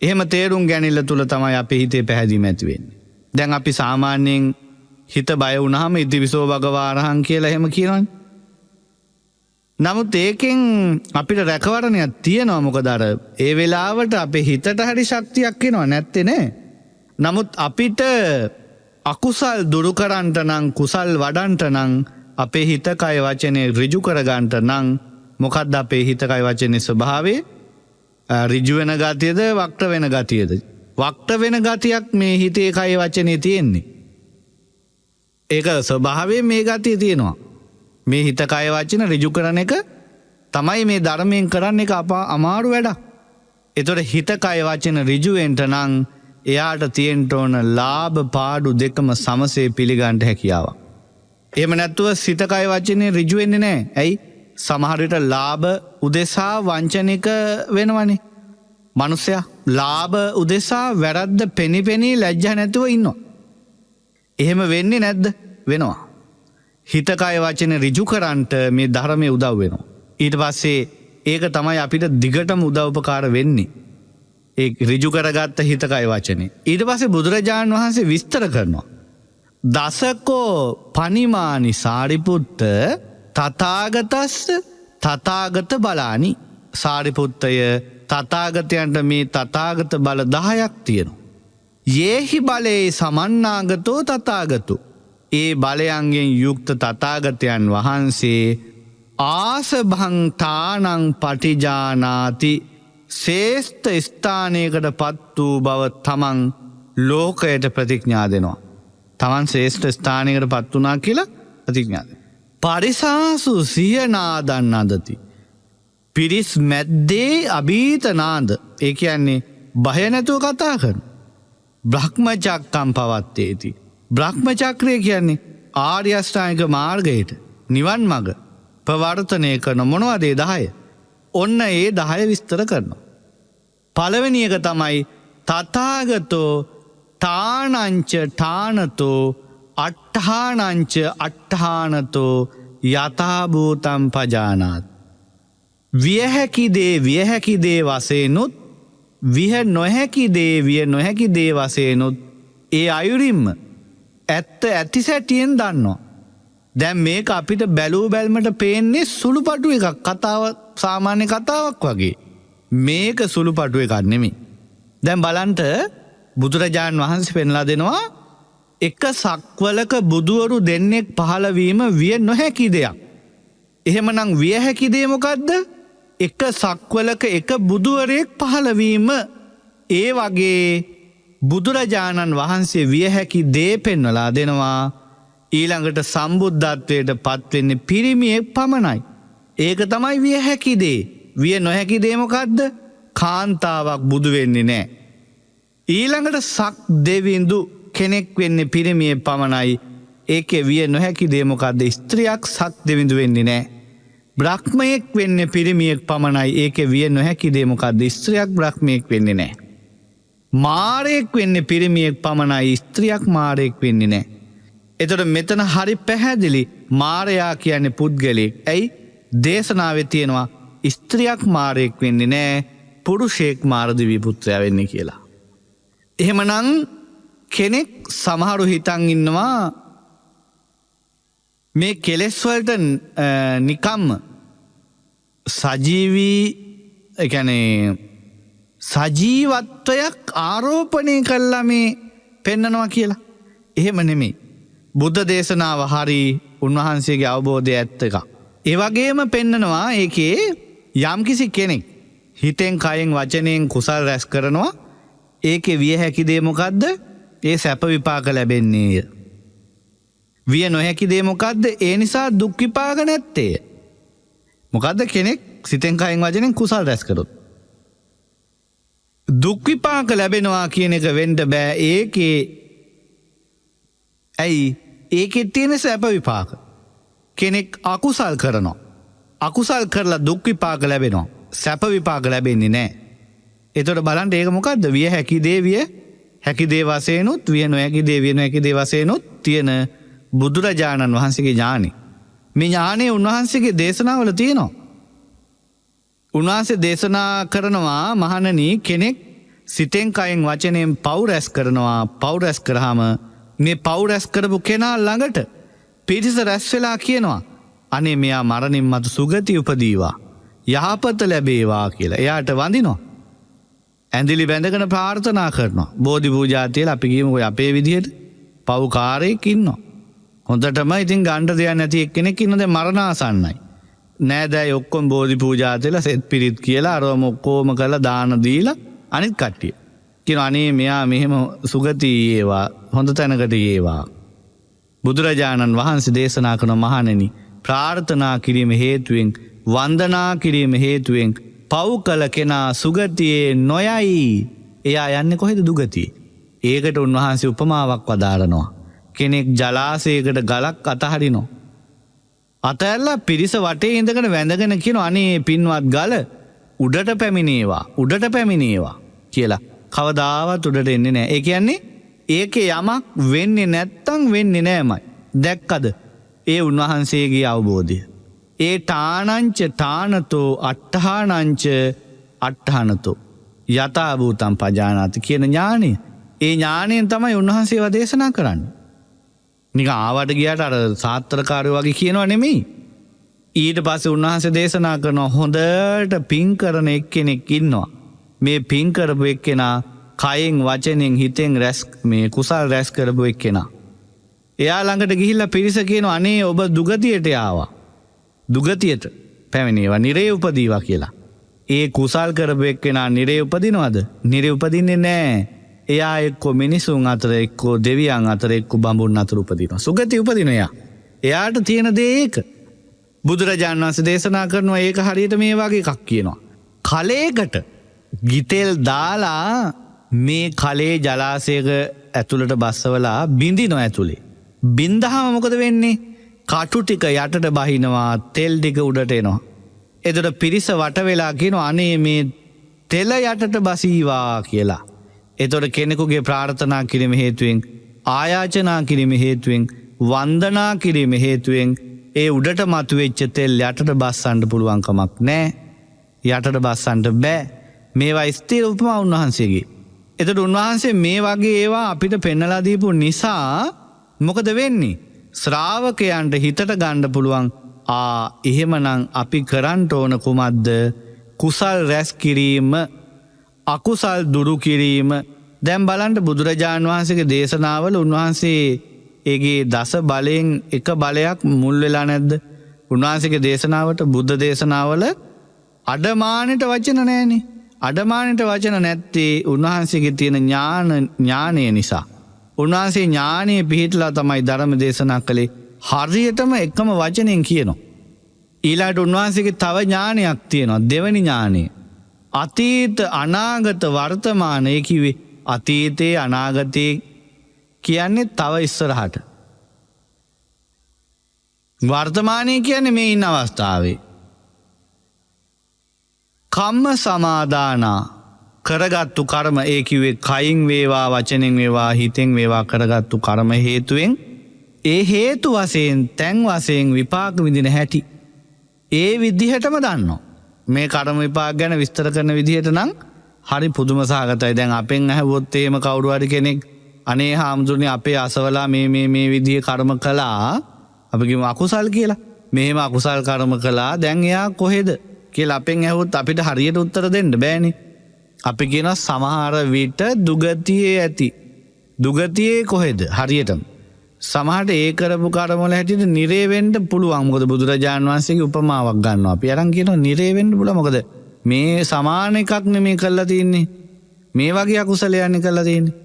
එහෙම තේරුම් ගැනීම තුල තමයි අපේ හිතේ පැහැදීම ඇති වෙන්නේ. දැන් අපි සාමාන්‍යයෙන් හිත බය වුණාම ඉතිවිසෝ භගවා අරහං කියලා එහෙම කියනවනේ. නමුත් ඒකෙන් අපිට රැකවරණයක් තියෙනවා. මොකද අර ඒ වෙලාවට අපේ හිතට හරි ශක්තියක් එනවා නැත්තේ නේ. නමුත් අපිට අකුසල් දුරු කරන්නට නම් කුසල් වඩන්නට නම් අපේ හිත කය වචනේ ඍජු කරගන්නට නම් මොකක්ද අපේ හිත කය වචනේ ස්වභාවය? ඍජු වෙන ගතියද වක්‍ර වෙන ගතියද? වක්ට වෙන ගතියක් මේ හිතේ කය වචනේ තියෙන්නේ. ඒක ස්වභාවයෙන් මේ ගතිය තියෙනවා. මේ හිත කය වචන ඍජු කරන එක තමයි මේ ධර්මයෙන් කරන්න එක අමාරු වැඩක්. එතකොට හිත කය වචන ඍජු වෙන්න නම් එයාට තියෙන්න ඕන ලාභ පාඩු දෙකම සමසේ පිළිගන්න හැකියාවක්. එහෙම නැත්තුව සිත කය වචනේ ඍජු වෙන්නේ නැහැ. ඇයි? සමහර විට ලාභ උදෙසා වංචනික වෙනවනේ. මිනිසයා ලාභ උදෙසා වැරද්ද පෙනිපෙනී ලැජ්ජා නැතුව ඉන්නවා. එහෙම වෙන්නේ නැද්ද? වෙනවා. හිත කය වචන ඍජු කරන්ට මේ ධර්මයේ උදව් වෙනවා. ඊට පස්සේ ඒක තමයි අපිට දිගටම උදව්පකාර වෙන්නේ. ඒ ඍජු කරගත්ත හිත කය වචනේ. ඊට පස්සේ බුදුරජාණන් වහන්සේ විස්තර කරනවා. දසකෝ පනිමානි සාරිපුත්ත තථාගතස්ස තථාගත බලානි. සාරිපුත්තය තථාගතයන්ට මේ තථාගත බල 10ක් තියෙනවා. යේහි බලේ සමන්නාගතෝ තථාගතෝ. ඒ බලයන්ගෙන් යුක්ත තථාගතයන් වහන්සේ ආසභං තානං පටිජානාති. ශ්‍රේෂ්ඨ ස්ථානයකට පත් වූ බව තමන් ලෝකයට ප්‍රතිඥා දෙනවා. තමන් ශ්‍රේෂ්ඨ ස්ථානයකට පත් වුණා කියලා ප්‍රතිඥා දෙනවා. පරිසාසු සියනාදන් අදති. පිරිස් මැද්දේ අභීතනාද. ඒ කියන්නේ බය නැතුව කතා කරන. බ්‍රහ්මචක්කම් පවත්තේති. බ්‍රහ්මචක්‍රය කියන්නේ ආර්ය අෂ්ටාංගික මාර්ගයට නිවන් මඟ ප්‍රවර්තනය කරන මොනවද ඒ 10? ඔන්න ඒ 10 විස්තර කරනවා. පළවෙනි එක තමයි තථාගතෝ තානංච තානතෝ අට්ඨානංච අට්ඨානතෝ යථාභූතං පජානාති. විය හැකි දේ වශයෙන්ුත් විය නොහැකි දේ වශයෙන්ුත් ඒ අයුරින්ම ඇත්ත ඇති සැටියෙන් දන්නවා. දැන් මේක අපිට බැලූ බැල්මට පේන්නේ සුළුපටු එකක්. කතාව සාමාන්‍ය කතාවක් වගේ. මේක සුළුපටු එකක් නෙමෙයි. දැන් බලන්න බුදුරජාණන් වහන්සේ පෙන්ලා දෙනවා එක සක්වලක බුදුවරු දෙන්නෙක් පහළ වීම විය නොහැකි දෙයක්. එහෙමනම් විය හැකි දේ මොකද්ද? එක සක්වලක එක බුදුවරයෙක් පහළ වීම. ඒ වගේ බුදුරජාණන් වහන්සේ විය හැකි දේ පෙන්වලා දෙනවා. ඊළඟට සම්බුද්ධත්වයට පත්වෙන්නේ පිරිමියෙක් පමණයි. ඒක තමයි විය හැකි දේ. විය නොහැකි දේ මොකද්ද? කාන්තාවක් බුදු වෙන්නේ නැහැ. ඊළඟට සක් දෙවිඳු කෙනෙක් වෙන්නේ පිරිමියෙක් පමණයි. ඒකේ විය නොහැකි දේ මොකද්ද? ස්ත්‍රියක් සක් දෙවිඳු වෙන්නේ නැහැ. බ්‍රහ්මයෙක් වෙන්නේ පිරිමියෙක් පමණයි. ඒකේ විය නොහැකි දේ මොකද්ද? ස්ත්‍රියක් බ්‍රහ්මයෙක් වෙන්නේ නැහැ. මාරයෙක් වෙන්නේ පිරිමියෙක් පමණයි. ස්ත්‍රියක් මාරයෙක් වෙන්නේ නැහැ. එතකොට මෙතන හරි පැහැදිලි මාරයා කියන්නේ පුද්ගලයෙක්. ඇයි? දේශනාවේ තියෙනවා ස්ත්‍රියක් මාරයෙක් වෙන්නේ නැහැ, පුරුෂයෙක් මාරදිවි පුත්‍රයා වෙන්නේ කියලා. එහෙමනම් කෙනෙක් සමහරු හිතන් ඉන්නවා මේ කෙලෙස් වලට නිකම්ම සජීවී ඒ කියන්නේ සජීවත්වයක් ආරෝපණය කළා මේ පෙන්නනවා කියලා. එහෙම නෙමෙයි. බුද්ධ දේශනාව හරි උන්වහන්සේගේ අවබෝධය ඇත්ත එකක්. ඒ වගේම පෙන්නනවා ඒකේ යම්කිසි කෙනෙක් හිතෙන් කයෙන් වචනයෙන් කුසල් රැස් කරනවා. ඒකේ විය හැකි දේ මොකද්ද? ඒ සැප විපාක ලැබෙන්නේය. විය නොහැකි දේ මොකද්ද? ඒ නිසා දුක් විපාක නැත්තේ. මොකද්ද? කෙනෙක් සිතෙන් කයෙන් වචනෙන් කුසල් රැස් කරොත් දුක් විපාක ලැබෙනවා කියන එක වෙන්න බෑ. ඒකේ ඇයි? ඒකේ තියෙන සැප විපාක. කෙනෙක් අකුසල් කරනවා. අකුසල් කරලා දුක් විපාක ලැබෙනවා. සැප විපාක ලැබෙන්නේ නැහැ. එතකොට බලන්න ඒක මොකද්ද? විය හැකි දේ විය හැකි දේ වශයෙන්ුත් විය නොහැකි දේ වශයෙන්ුත් තියෙන බුදුරජාණන් වහන්සේගේ ඥානෙ. මේ ඥානෙ උන්වහන්සේගේ දේශනාවල තියෙනවා. උන්වහන්සේ දේශනා කරනවා මහණනි කෙනෙක් සිතෙන් කයෙන් වචනයෙන් පව් රැස් කරනවා. පව් රැස් කරාම මේ පව් රැස් කරපු කෙනා ළඟට පිරිස රැස් වෙලා කියනවා අනේ මෙයා මරණින් මතු සුගති උපදීවා, යහපත ලැබේවා කියලා. එයාට වඳිනවා. ඇඳිලි බැඳගෙන ප්‍රාර්ථනා කරනවා. බෝධි පූජා තියලා අපි කියමු අපේ විදිහට පව්කාරයෙක් ඉන්නවා. හොඳටම ඉතින් ගන්න දෙයක් නැති එක්කෙනෙක් ඉන්න දැන් මරණාසන්නයි. නෑදෑයි ඔක්කොම බෝධි පූජා තියලා සෙත් පිරිත් කියලා අරවම ඔක්කොම කරලා දාන දීලා අනිත් කට්ටිය. කියන අනේ මෙයා මෙහෙම සුගතිය ඒවා හොඳ තැනකට ඒවා. බුදුරජාණන් වහන්සේ දේශනා කරන මහණෙනි ප්‍රාර්ථනා කිරීම හේතුවෙන් වන්දනා කිරීම හේතුවෙන් පව් කළ කෙනා සුගතියේ නොයයි. එයා යන්නේ කොහෙද දුගතියේ? ඒකට උන්වහන්සේ උපමාවක් වදාරනවා. කෙනෙක් ජලාශයකට ගලක් අතහරිනවා. අතැල්ලා පිරිස වටේ ඉඳගෙන වැඳගෙන කියන අනේ පින්වත් ගල උඩට පැමිණේවා කියලා. කවදාවත් උඩට එන්නේ නැහැ. ඒ කියන්නේ ඒකේ යමක් වෙන්නේ නැත්තම් වෙන්නේ නෑමයි. දැක්කද? ඒ උන්වහන්සේගේ අවබෝධය. ඒ ඨානංච ඨානතෝ අට්ඨානංච අට්ඨානතෝ යථා භූතං පජානාති කියන ඥානය. ඒ ඥාණයෙන් තමයි උන්වහන්සේව දේශනා කරන්නේ. නිකන් ආවට ගියාට අර සාත්‍රකාරයෝ වගේ කියනවා නෙමෙයි. ඊට පස්සේ උන්වහන්සේ දේශනා කරන හොඳට පින් කරන එක්කෙනෙක් ඉන්නවා. මේ පින් කරපු එක්කෙනා කයෙන් වචනෙන් හිතෙන් මේ කුසල් රැස් කරපු එක්කෙනා. එයා ළඟට ගිහිල්ලා පිරිස කියනවා අනේ ඔබ දුගතියට ආවා. දුගතියට පැමිණේවා නිරේ උපදීවා කියලා. ඒ කුසල් කරපු එක්කෙනා නිරේ උපදිනවද? නිරේ උපදින්නේ නැහැ. එයා එක්ක මිනිසුන් අතර එක්ක දෙවියන් අතර එක්ක බඹුන් අතර උපදිනවා. සුගති උපදිනවා එයා. එයාට තියෙන දේ ඒක. බුදුරජාණන් වහන්සේ දේශනා කරනවා ඒක හරියට මේ වගේ එකක් කියනවා. කලයකට ගිතෙල් දාලා මේ කලේ ජලාශයක ඇතුළට බස්සවලා බිඳිනවා ඇතුලේ. බින්දහම මොකද වෙන්නේ? කටු ටික යටට බහිනවා, තෙල් ටික උඩට එනවා. එතකොට පිරිස වට වෙලා කියනවා අනේ මේ තෙල යටට බසීවා කියලා. එතකොට කෙනෙකුගේ ප්‍රාර්ථනා කිරීම හේතුවෙන්, ආයාචනා කිරීම හේතුවෙන්, වන්දනා කිරීම හේතුවෙන් ඒ උඩට මතුවෙච්ච තෙල් යටට බස්සන්න පුළුවන් කමක් නැහැ. යටට බස්සන්න බෑ. මේවා ස්ථිර උපමා උන්වහන්සේගේ. එතකොට උන්වහන්සේ මේ වගේ ඒවා අපිට පෙන්නලා දීපු නිසා මොකද වෙන්නේ? ශ්‍රාවකයන්ට හිතට ගන්න පුළුවන් එහෙමනම් අපි කරන්න ඕන කුමක්ද? කුසල් රැස් කිරීම, අකුසල් දුරු කිරීම. දැන් බලන්න බුදුරජාණන් වහන්සේගේ දේශනාවල උන්වහන්සේ ඒගේ දස බලයෙන් එක බලයක් මුල් වෙලා නැද්ද? උන්වහන්සේගේ දේශනාවට බුද්ධ දේශනාවල අඩමානෙට වචන නැහැනේ. අඩමානෙට වචන නැත්තේ උන්වහන්සේගේ තියෙන ඥානය නිසා. උන්වහන්සේ ඥානයේ පිහිටලා තමයි ධර්ම දේශනා කළේ. හරියටම එකම වචනෙන් කියනවා. ඊළාට උන්වහන්සේගේ තව ඥානයක් තියෙනවා. දෙවෙනි ඥානය. අතීත අනාගත වර්තමාන. ඒ කිව්වේ අතීතේ අනාගතේ කියන්නේ තව ඉස්සරහට. වර්තමානයේ කියන්නේ මේ ඉන්න අවස්ථාවේ. කම්ම සමාදානා කරගත්තු කර්ම. ඒ කිව්වේ කයින් වේවා වචනෙන් වේවා හිතෙන් වේවා කරගත්තු කර්ම හේතුවෙන් ඒ හේතු වශයෙන් තැන් වශයෙන් විපාක විඳින හැටි ඒ විදිහටම දන්නවා. මේ කර්ම විපාක ගැන විස්තර කරන විදිහට නම් හරි පුදුම සහගතයි. දැන් අපෙන් ඇහුවොත් එහෙම කවුරු හරි කෙනෙක් අනේ හාමුදුරනේ අපේ අසවලා මේ විදිහේ කර්ම කළා, අපි කියමු අකුසල් කියලා. මෙහෙම අකුසල් කර්ම කළා, දැන් එයා කොහෙද කියලා අපෙන් ඇහුවොත් අපිට හරියට උත්තර දෙන්න බෑනේ. අපි කියනවා සමහර විට දුගතියේ ඇති. දුගතියේ කොහෙද? හරියටම සමහරට ඒ කරපු කර්ම වල හැටියට නිරේ වෙන්න පුළුවන්. මොකද බුදුරජාණන් වහන්සේගේ උපමාවක් ගන්නවා. අපි අරන් කියනවා නිරේ වෙන්න පුළුවන්. මොකද මේ සමාන එකක් නෙමේ කරලා තියෙන්නේ. මේ වගේ අකුසලයන් කරලා තියෙන්නේ.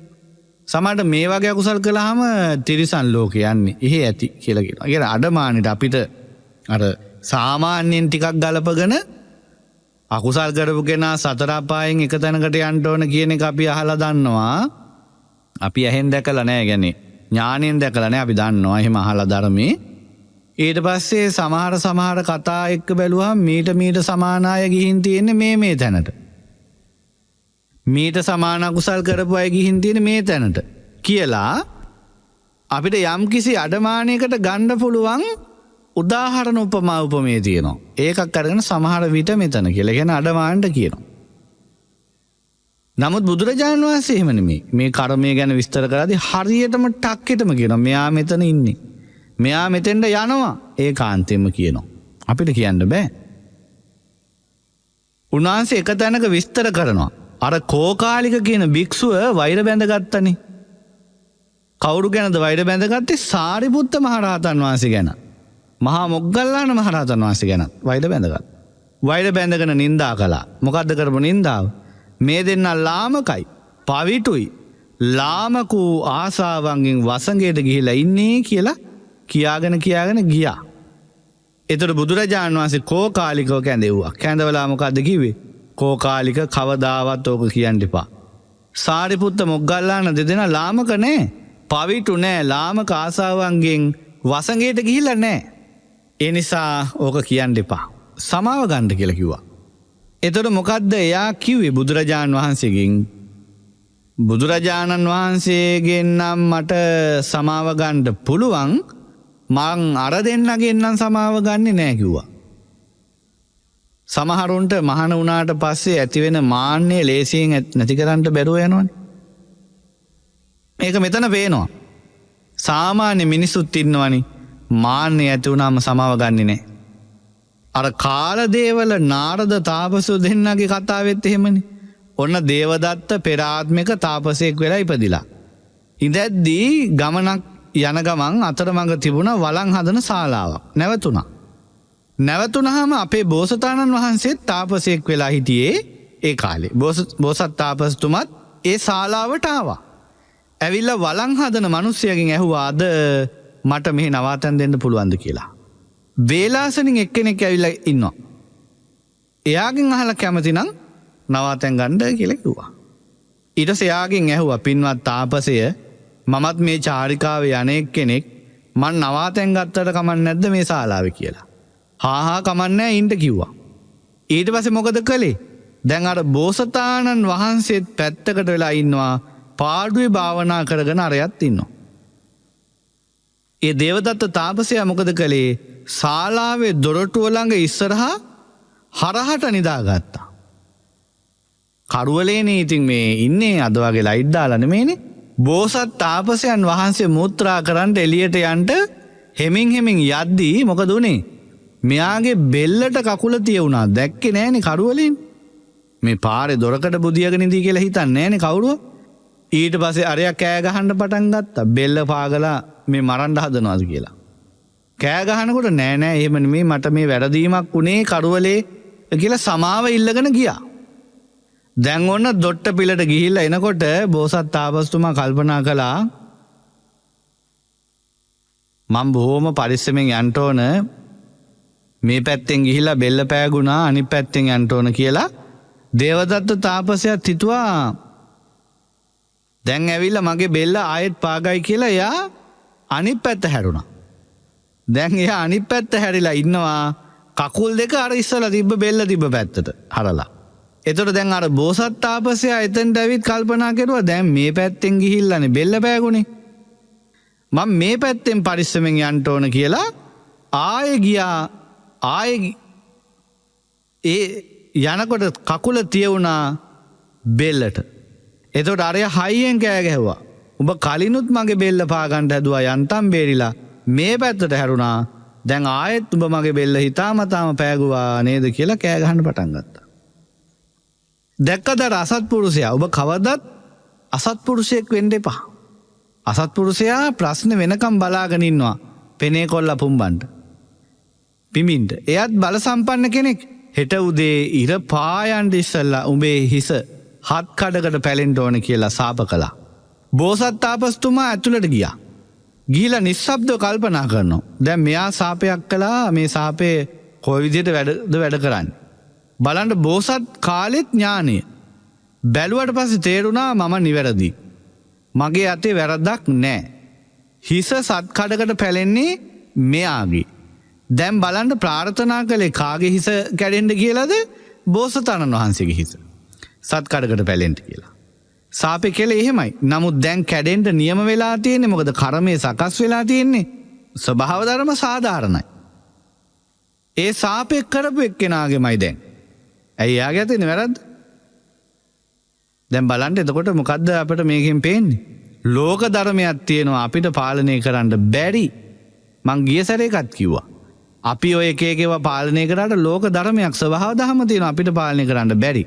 සමහරට මේ වගේ අකුසල් කළාම තිරිසන් ලෝකේ යන්නේ. එහෙ ඇති කියලා කියනවා. ඒ කියන්නේ අඩමානෙට අපිට අර සාමාන්‍යයෙන් ටිකක් ගලපගෙන අකුසල් කරපු කෙනා සතර අපායෙන් එක තැනකට යන්න ඕන කියන එක අපි අහලා දන්නවා. අපි ඇහෙන් දැකලා නැහැ. කියන්නේ ඥාණයෙන් දැකලා නැහැ. අපි දන්නවා එහෙම අහලා ධර්මයේ. ඊට පස්සේ සමහර කතා එක්ක බැලුවහම මීට සමාන අය ගිහින් තියෙන්නේ මේ තැනට. මීට සමාන අකුසල් කරපු අය ගිහින් තියෙන්නේ මේ තැනට කියලා අපිට යම්කිසි අඩමානයකට ගන්න පුළුවන් උදාහරණ උපමා උපමේ තියෙනවා. ඒකක් අරගෙන සමහර විට මෙතන කියලා කියන අඩමානට කියනවා. නමුත් බුදුරජාණන් වහන්සේ එහෙම නෙමෙයි. මේ කර්මය ගැන විස්තර කරද්දී හරියටම ටක්කෙටම කියනවා. මෙයා මෙතන ඉන්නේ. මෙයා මෙතෙන්ට යනවා. ඒකාන්තයෙන්ම කියනවා. අපිට කියන්න බෑ. උන්වහන්සේ එක තැනක විස්තර කරනවා. අර කෝකාලික කියන භික්ෂුව වෛර බැඳගත්තනේ. කවුරු ගැනද වෛර බැඳගත්තේ? සාරිපුත්ත මහරහතන් වහන්සේ ගැන. මහා මොග්ගල්ලාන මහරහතන් වහන්සේ ගැන වෛර බැඳගත්තා. වෛර බැඳගෙන නින්දා කළා. මොකද්ද කරපු නින්දාව? මේ දෙන්නා ලාමකයි. පවිටුයි ලාමකු ආසාවන්ගෙන් වසඟයට ගිහිලා ඉන්නේ කියලා කියාගෙන ගියා. එතකොට බුදුරජාණන් වහන්සේ කෝකාලිකව කැඳෙව්වා. කැඳවලා මොකද්ද කිව්වේ? කෝකාලික කවදාවත් ඕක කියන්න එපා. සාරිපුත්ත මොග්ගල්ලාන දෙදෙනා ලාමක නෑ. පවිටු නෑ. ලාමක ආසාවන්ගෙන් වසඟයට ගිහිල්ලා නෑ. ඒ නිසා ඕක කියන්න එපා. සමාව ගන්න කියලා කිව්වා. එතකොට මොකද්ද එයා කිව්වේ බුදුරජාණන් වහන්සේගෙන්? බුදුරජාණන් වහන්සේගෙන් නම් මට සමාව ගන්න පුළුවන්. මං අර දෙන්නගෙන් නම් සමාව ගන්නෙ නෑ කිව්වා. සමහරුන්ට මහාන වුණාට පස්සේ ඇතිවෙන මාන්නේ ලේසියෙන් නැති කරන්න බැරුව යනවනේ. මේක මෙතන පේනවා. සාමාන්‍ය මිනිසුත් ඉන්නවනේ මාන්නේ ඇති වුණාම සමාව ගන්නෙ නෑ. අර කාලදේවල නාරද තාපසෝ දෙන්නගේ කතාවෙත් එහෙමනේ. ඔන්න දේවදත්ත පෙර ආත්මික තාපසයෙක් වෙලා ඉපදිලා. ඉඳද්දී ගමනක් යන ගමන් අතරමඟ තිබුණ වළං හදන ශාලාවක්. නැවතුණා. නැවතුණාම අපේ බෝසතාණන් වහන්සේත් තාපසයෙක් වෙලා හිටියේ ඒ කාලේ. බෝසත් තාපසතුමත් ඒ ශාලාවට ආවා. ඇවිල්ලා වළං හදන මිනිස්සයගෙන් ඇහුවා අද මට මෙහි නවාතැන් දෙන්න පුළුවන්ද කියලා. වේලාසනින් එක්කෙනෙක් ඇවිල්ලා ඉන්නවා. එයාගෙන් අහලා කැමති නම් නවාතැන් ගන්න කියලා කිව්වා. ඊට පස්සේ එයාගෙන් ඇහුවා පින්වත් තාපසය මමත් මේ චාරිකාවේ අනේක් කෙනෙක් මං නවාතැන් ගත්තට කමක් නැද්ද මේ ශාලාවේ කියලා. හා කමක් නැහැ ඉන්න කිව්වා. ඊට පස්සේ මොකද කළේ? දැන් අර බෝසතාණන් වහන්සේත් පැත්තකට වෙලා ඉන්නවා. පාඩුවේ භාවනා කරගෙන අරයත් ඉන්නවා. ඒ දේවදත්ත තාපසයා මොකද කළේ? ශාලාවේ දොරටුව ළඟ ඉස්සරහා හරහට නිදාගත්තා. කරුවලේනේ ඉතින් මේ ඉන්නේ අද වගේ ලයිට් දාලා නෙමෙයිනේ. බෝසත් තාපසයන් වහන්සේ මුත්‍රා කරන්න එළියට යන්න හෙමින් යද්දී මොකද උනේ? මෙයාගේ බෙල්ලට කකුල තියුණා. දැක්කේ නෑනේ කරුවලෙන්. මේ පාරේ දොරකට බුදියාගෙන ඉඳී කියලා හිතන්නේ නෑනේ කවුරුව. ඊට පස්සේ අරයා කෑ ගහන්න පටන් ගත්තා. බෙල්ල පාගලා මේ මරන්න හදනවාද කියලා. කෑ ගහනකොට නෑ එහෙම නෙමෙයි මට මේ වැරදීමක් උනේ කරුවලේ කියලා සමාව ඉල්ලගෙන ගියා. දැන් ඔන්න දොට්ට පිලට ගිහිල්ලා එනකොට බෝසත් තාපසතුමා කල්පනා කළා මම බොහොම පරිස්සමෙන් යන්න ඕන. මේ පැත්තෙන් ගිහිල්ලා බෙල්ල පෑගුණා අනිත් පැත්තෙන් යන්න ඕන කියලා. දේවදත්ත තාපසයාත් හිතුවා දැන් ඇවිල්ලා මගේ බෙල්ල ආයෙත් පාගයි කියලා එයා අනිත් පැත්ත හැරුණා. දැන් එයා අනිත් පැත්ත හැරිලා ඉන්නවා. කකුල් දෙක අර ඉස්සලා තිබ්බ බෙල්ල තිබ්බ පැත්තට හරලා. එතකොට දැන් අර බෝසත් තාපසයා එතෙන්ට ඇවිත් කල්පනා කරුවා දැන් මේ පැත්තෙන් ගිහිල්ලානේ බෙල්ල පෑගුණේ. මම මේ පැත්තෙන් පරිස්සමෙන් යන්න ඕන කියලා ආයෙ ගියා. ඒ යනකොට කකුල තියුණා බෙල්ලට. එතකොට අරයා හයියෙන් කෑ ගැහුවා. උඹ කලිනුත් මගේ බෙල්ල පාගන්න හැදුවා යන්තම් බේරිලා මේ පැත්තට හැරුණා. දැන් ආයෙත් උඹ මගේ බෙල්ල හිතාමතාම පෑගුවා නේද කියලා කෑ ගහන්න පටන් ගත්තා. දැක්කද අසත්පුරුෂයා? ඔබ කවදත් අසත්පුරුෂයෙක් වෙන්න එපා. අසත්පුරුෂයා ප්‍රශ්න වෙනකම් බලාගෙන ඉන්නවා. පෙනේ කොල්ල පුම්බන්න. පිමින්ට. එයත් බල සම්පන්න කෙනෙක්. හෙට උදේ ඉර පායන්ට ඉස්සල්ලා උඹේ හිස 7 කඩකට පැලෙන්න ඕන කියලා සාප කළා. බෝසත් තාපසතුමා ඇතුළට ගියා. ගිහිලා නිස්සබ්දව කල්පනා කරනවා. දැන් මෙයා සාපයක් කළා. මේ සාපේ කොයි විදිහට වැඩ කරන්නේ? බලන්න බෝසත් කාලෙත් ඥානය. බැලුවට පස්සේ තේරුණා මම නිවැරදි. මගේ අතේ වැරද්දක් නෑ. හිස 7 කඩකට පැලෙන්නේ මෙයාගේ. දැන් බලන්න ප්‍රාර්ථනා කළේ කාගේ හිස කැඩෙන්න කියලාද? බෝසතාණන් වහන්සේගේ හිස 7 කඩකට පැලෙන්න කියලා. සාපේ කෙලේ එහෙමයි. නමුත් දැන් කැඩෙන්න නියම වෙලා තියෙන්නේ මොකද? කර්මයේ සකස් වෙලා තියෙන්නේ. ස්වභාව ධර්ම සාධාරණයි. ඒ සාපේ කරපු එක්කෙනාගේමයි දැන්. ඇයි යාගේ අතේ වැරද්ද? දැන් බලන්න එතකොට මොකද්ද අපිට මේකෙන් පේන්නේ? ලෝක ධර්මයක් තියෙනවා අපිට පාලනය කරන්න බැරි. මං ගිය සැරේකත් කිව්වා. අපි ඔය එක එකව පාලනය කරාට ලෝක ධර්මයක් ස්වභාව ධර්ම තියෙනවා අපිට පාලනය කරන්න බැරි.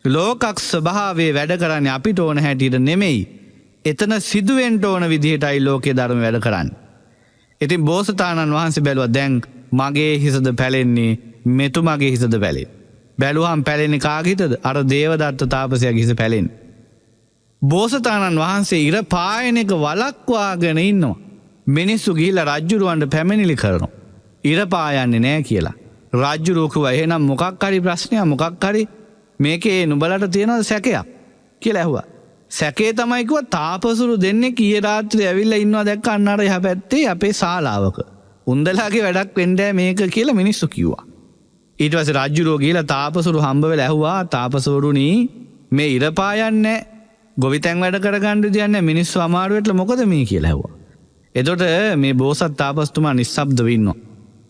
ලෝකක් ස්වභාවයේ වැඩ කරන්නේ අපිට ඕන හැටියට නෙමෙයි. එතන සිදුවෙන්න ඕන විදිහටයි ලෝකයේ ධර්ම වැඩ කරන්නේ. ඉතින් බෝසතාණන් වහන්සේ බැලුවා දැන් මගේ හිසද පැලෙන්නේ මෙතුමගේ හිසද පැලෙන්නේ. බැලුවම් පැලෙන්නේ කාගේ හිතද? අර දේවදත්ත තාපසයාගේ හිස පැලෙන්නේ. බෝසතාණන් වහන්සේ ඉර පායන එක වලක්වාගෙන ඉන්නවා. මිනිස්සු ගිහිල්ලා රජ්ජුරුවන්ට පැමිණිලි කරනවා. ඉර පායන්නේ නෑ කියලා. රජ්ජුරුවෝ එහෙනම් මොකක් හරි ප්‍රශ්නයක් මොකක් හරි මේකේ නුඹලට තියෙනවද සැකයක් කියලා ඇහුවා. සැකේ තමයි කිව්වා තාපසුරු දෙන්නෙක් ඊයේ රාත්‍රියේ ඇවිල්ලා ඉන්නවා දැක්ක අන්න අර එහා පැත්තේ අපේ ශාලාවක. උන්දලාගේ වැඩක් වෙන්නේ මේක කියලා මිනිස්සු කිව්වා. ඊට පස්සේ රජ්ජුරුවෝ ගිහිල්ලා තාපසුරු හම්බ වෙලා ඇහුවා තාපසවරුනි මේ ඉර පායන්නේ ගොවිතැන් වැඩ කරගන්න දෙන්නේ මිනිස්සු අමාරුවට මොකද මේ කියලා ඇහුවා. එතකොට මේ බෝසත් තාපස්තුමා නිස්සබ්දව ඉන්නවා.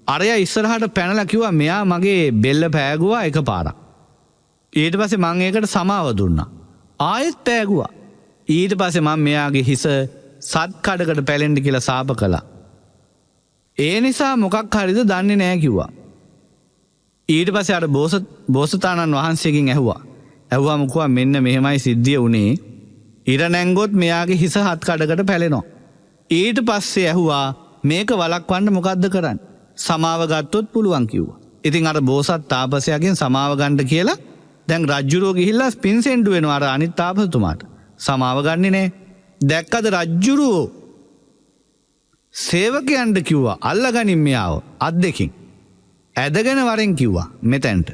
අරයා ඉස්සරහට පැනලා කිව්වා මෙයා මගේ බෙල්ල පෑගුවා එකපාරක්. ඊට පස්සේ මම ඒකට සමාව දුන්නා. ආයෙත් පෑගුවා. ඊට පස්සේ මම මෙයාගේ හිස සත් කඩකට පැලෙන්න කියලා සාප කළා. ඒ නිසා මොකක් හරිද දන්නේ නැහැ කිව්වා. ඊට පස්සේ අර බෝසතාණන් වහන්සේගෙන් ඇහුවා මොකවා මෙන්න මෙහෙමයි සිද්ධිය වුණේ. ඉර නැංගොත් මෙයාගේ හිස හත් කඩකට පැලෙනවා. ඊට පස්සේ ඇහුවා මේක වළක්වන්න මොකද්ද කරන්නේ? සමාව ගත්තොත් පුළුවන් කිව්වා. ඉතින් අර බෝසත් තාපසයාගෙන් සමාව ගන්න කියලා දැන් රජ්ජුරුවෝ ගිහිල්ලා පින්සෙන්ඩු වෙනවා අර අනිත් තාපසතුමාට. සමාව ගන්නේ නැහැ. දැක්කද රජ්ජුරුවෝ සේවකයන්ට කිව්වා අල්ලගනින් මෙයාව අත් දෙකින්. ඇදගෙන වරෙන් කිව්වා මෙතැන්ට.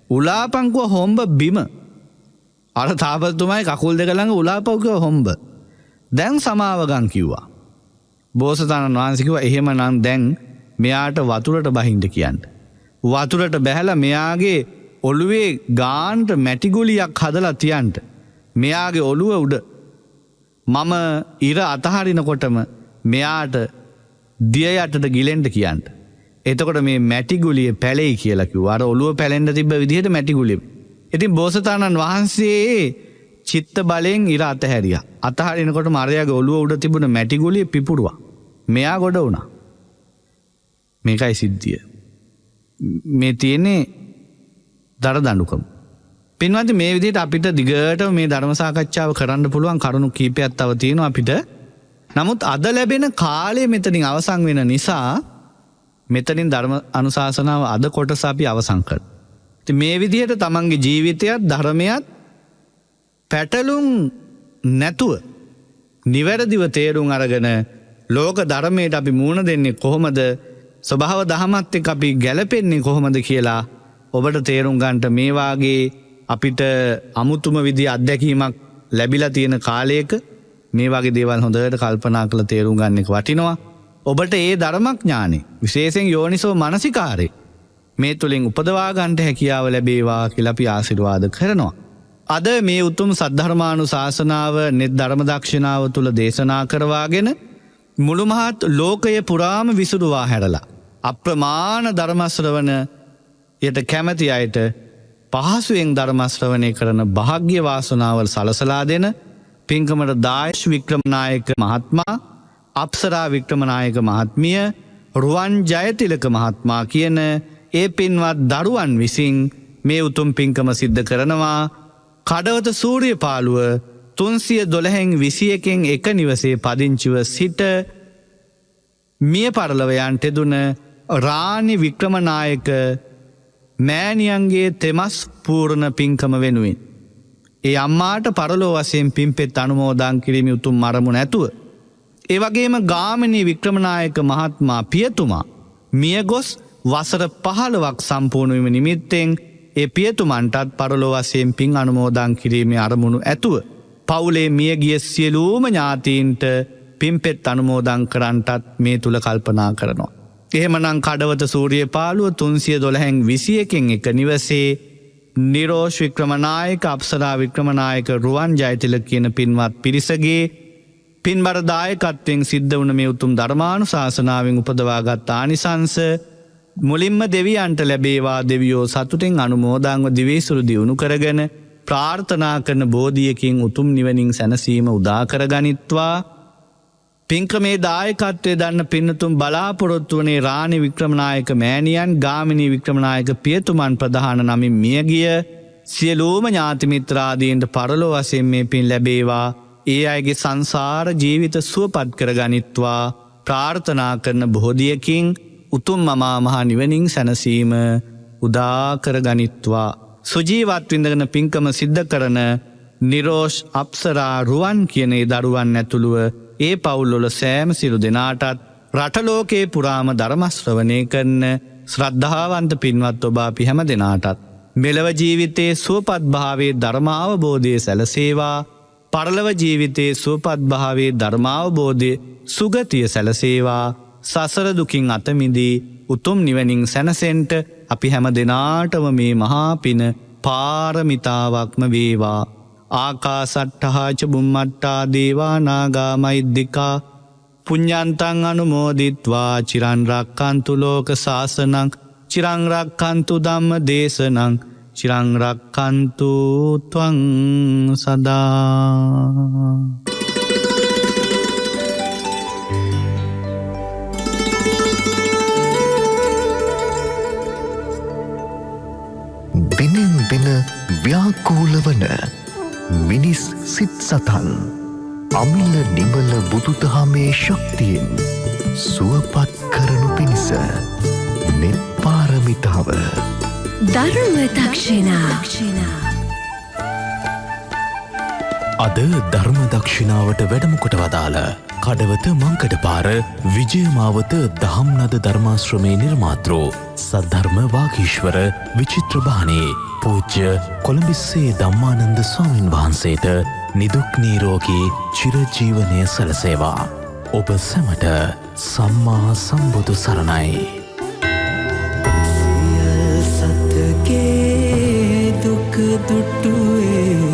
උලාපංකුව හොම්බ බිම. අර තාපසතුමායි කකුල් දෙක ළඟ උලාපංකුව හොම්බ. දැන් සමාව ගන්න කිව්වා. බෝසතාණන් වහන්සේ කිව්වා එහෙමනම් දැන් මෙයාට වතුරට බහින්න කියන්න. වතුරට බැහැලා මෙයාගේ ඔළුවේ ගාන්ට මැටි ගුලියක් හදලා තියන්න. මෙයාගේ ඔළුව උඩ මම ඉර අතහරිනකොටම මෙයාට දිය යටට ගිලෙන්න කියන්න. එතකොට මේ මැටි ගුලිය පැලෙයි කියලා කිව්වා. අර ඔළුව පැලෙන්න තිබ්බ විදිහට මැටි ගුලිය. ඉතින් බෝසතාණන් වහන්සේ චිත්ත බලයෙන් ඉර අතහැරියා. අතහරිනකොට මරයාගේ ඔළුව උඩ තිබුණ මැටි ගුලිය පිපුරුවා. මෙයා ගොඩ වුණා. මේකයි සිද්ධිය. මේ තියෙන්නේ දරදඬුකම. පින්වත්නි මේ විදිහට අපිට දිගටම මේ ධර්ම සාකච්ඡාව කරන්න පුළුවන් කරුණු කීපයක් තව තියෙනවා අපිට. නමුත් අද ලැබෙන කාලය මෙතනින් අවසන් වෙන නිසා මෙතනින් ධර්ම අනුශාසනාව අද කොටස අපි අවසන් කරමු. ඉතින් මේ විදිහට තමන්ගේ ජීවිතයත් ධර්මයත් පැටලුම් නැතුව නිවැරදිව තේරුම් අරගෙන ලෝක ධර්මයට අපි මුහුණ දෙන්නේ කොහොමද? ස්වභාව දහමත් එක්ක අපි ගැලපෙන්නේ කොහොමද කියලා ඔබට තේරුම් ගන්නට මේ වාගේ අපිට අමුතුම විදිහේ අත්දැකීමක් ලැබිලා තියෙන කාලයක මේ වගේ දේවල් හොඳට කල්පනා කරලා තේරුම් ගන්න එක වටිනවා. ඔබට ඒ ධර්මඥානෙ විශේෂයෙන් යෝනිසෝ මනසිකාරේ මේ තුලින් උපදවා ගන්නට හැකියාව ලැබේවා කියලා අපි ආශිර්වාද කරනවා. අද මේ උතුම් සද්ධර්මානුශාසනාව නෙත් ධර්ම දක්ෂිනාව තුල දේශනා කරවාගෙන මුළු මහත් ලෝකය පුරාම විසුරුවා හැරලා අප්‍රමාණ ධර්ම ශ්‍රවණ යට කැමැති අයට පහසුවෙන් ධර්ම ශ්‍රවණය කරන වාග්ය වාසනාවල් සලසලා දෙන පින්කමට දායශ් වික්‍රමනායක මහත්මයා, අප්සරා වික්‍රමනායක මහත්මිය, රුවන් ජයතිලක මහත්මයා කියන ඒ පින්වත් දරුවන් විසින් මේ උතුම් පින්කම සිද්ධ කරනවා. කඩවත සූරියපාලුව 312/21 එක නිවසේ පදිංචිව සිට මිය පරලොව යන්ට දුන රාණි වික්‍රමනායක මෑණියන්ගේ තෙමස් පූර්ණ පින්කම වෙනුවෙන් ඒ අම්මාට පරලෝ වශයෙන් පින්පෙත් අනුමෝදන් කිරීම උතුම් මරමුණ ඇතුව ඒ වගේම ගාමිණී වික්‍රමනායක මහත්මයා පියතුමා මියගොස් වසර 15ක් සම්පූර්ණ වීම නිමිත්තෙන් ඒ පියතුමන්ටත් පරලෝ වශයෙන් පින් අනුමෝදන් කිරීමේ අරමුණු ඇතුව පවුලේ මියගිය සියලුම ඥාතීන්ට පින්පෙත් අනුමෝදන් කරන්නටත් මේ තුල කල්පනා කරනවා. එහෙමනම් කඩවත සූරියපාලුව 312/21 එක නිවසේ නිරෝෂ් වික්‍රමනායක, අප්සරා වික්‍රමනායක, රුවන් ජයතිලක කියන පින්වත් පිරිසගේ පින්බර දායකත්වයෙන් සිද්ධ වුණ මේ උතුම් ධර්මානුශාසනාවෙන් උපදවාගත් ආනිසංස මුලින්ම දෙවියන්ට ලැබේවා. දෙවියෝ සතුටෙන් අනුමෝදන්ව දිවිසුරු දියුණු කරගෙන ප්‍රාර්ථනා කරන බෝධියකින් උතුම් නිවනින් සැනසීම උදා කරගනිත්වා. පින්කමේ දායකත්වයේ දන්න පින්නතුන් බලාපොරොත්තු වනේ රාණි වික්‍රමනායක මෑණියන්, ගාමිණී වික්‍රමනායක පියතුමන් ප්‍රධාන නමින් මියගිය සියලුම ඥාති මිත්‍රාදීන්ට පරලෝ වශයෙන් මේ පින් ලැබේවා. ඒ අයගේ සංසාර ජීවිත සුවපත් කරගනිත්වා ප්‍රාර්ථනා කරන බෝධියකින් උතුම් මහා මහා නිවනින් සැනසීම උදා කරගනිත්වා. සුජීවත් විඳගෙන පින්කම සිද්ධ කරන නිරෝෂ් අප්සරා රුවන් කියන ඒ දරුවන් ඇතුළුව ඒ පවුල්වල සෑම සිරු දෙනාටත් රටලෝකයේ පුරාම ධර්මශ්‍රවණය කරන ශ්‍රද්ධාවන්ත පින්වත් ඔබ අපි හැම දෙනාටත් මෙලව ජීවිතයේ සුවපත් භාවයේ ධර්මාවබෝධය සැලසේවා පරලොව ජීවිතයේ සුවපත් භාවයේ ධර්මාවබෝධය සුගතිය සැලසේවා සසර දුකින් අත මිදී උතුම් නිවනින් සැනසෙන්ට අපි හැම දෙනාටම මේ මහා පින පාරමිතාවක්ම වේවා ආකාසට්ඨහාච බුම්මට්ටා දේවා නාග මහිද්దికා පුඤ්ඤන්තං අනුමෝදිත්වා චිරන් රක්칸තු ලෝක සාසනං චිරං රක්칸තු ධම්ම දේශනං චිරං රක්칸තු ත්වං සදා. දිනෙන් දින ව්‍යාකූල වන මිනිස් සිත් සතන් අමිල නිමල බුදුදහමේ ශක්තියෙන් සුවපත් කරනු පිණිස නෙත් පාරමිතාව ධර්ම දක්ෂිනා අද ධර්ම දක්ෂිනාවට වැඩමකොට වදාළ කඩවත මංකඩ පාර විජයමාවත දහම්නද ධර්මාශ්‍රමේ නිර්මාතෘ සද්ධර්ම වාගීශ්වර විචිත්‍රභානේ පූජ්‍ය කොළඹිස්සේ ධම්මානන්ද ස්වාමින් වහන්සේට නිදුක් නිරෝගී චිරජීවනය සැලසේවා. ඔබ සැමට සම්මා සම්බුදු සරණයි. සතගේ දුක දුටුවේ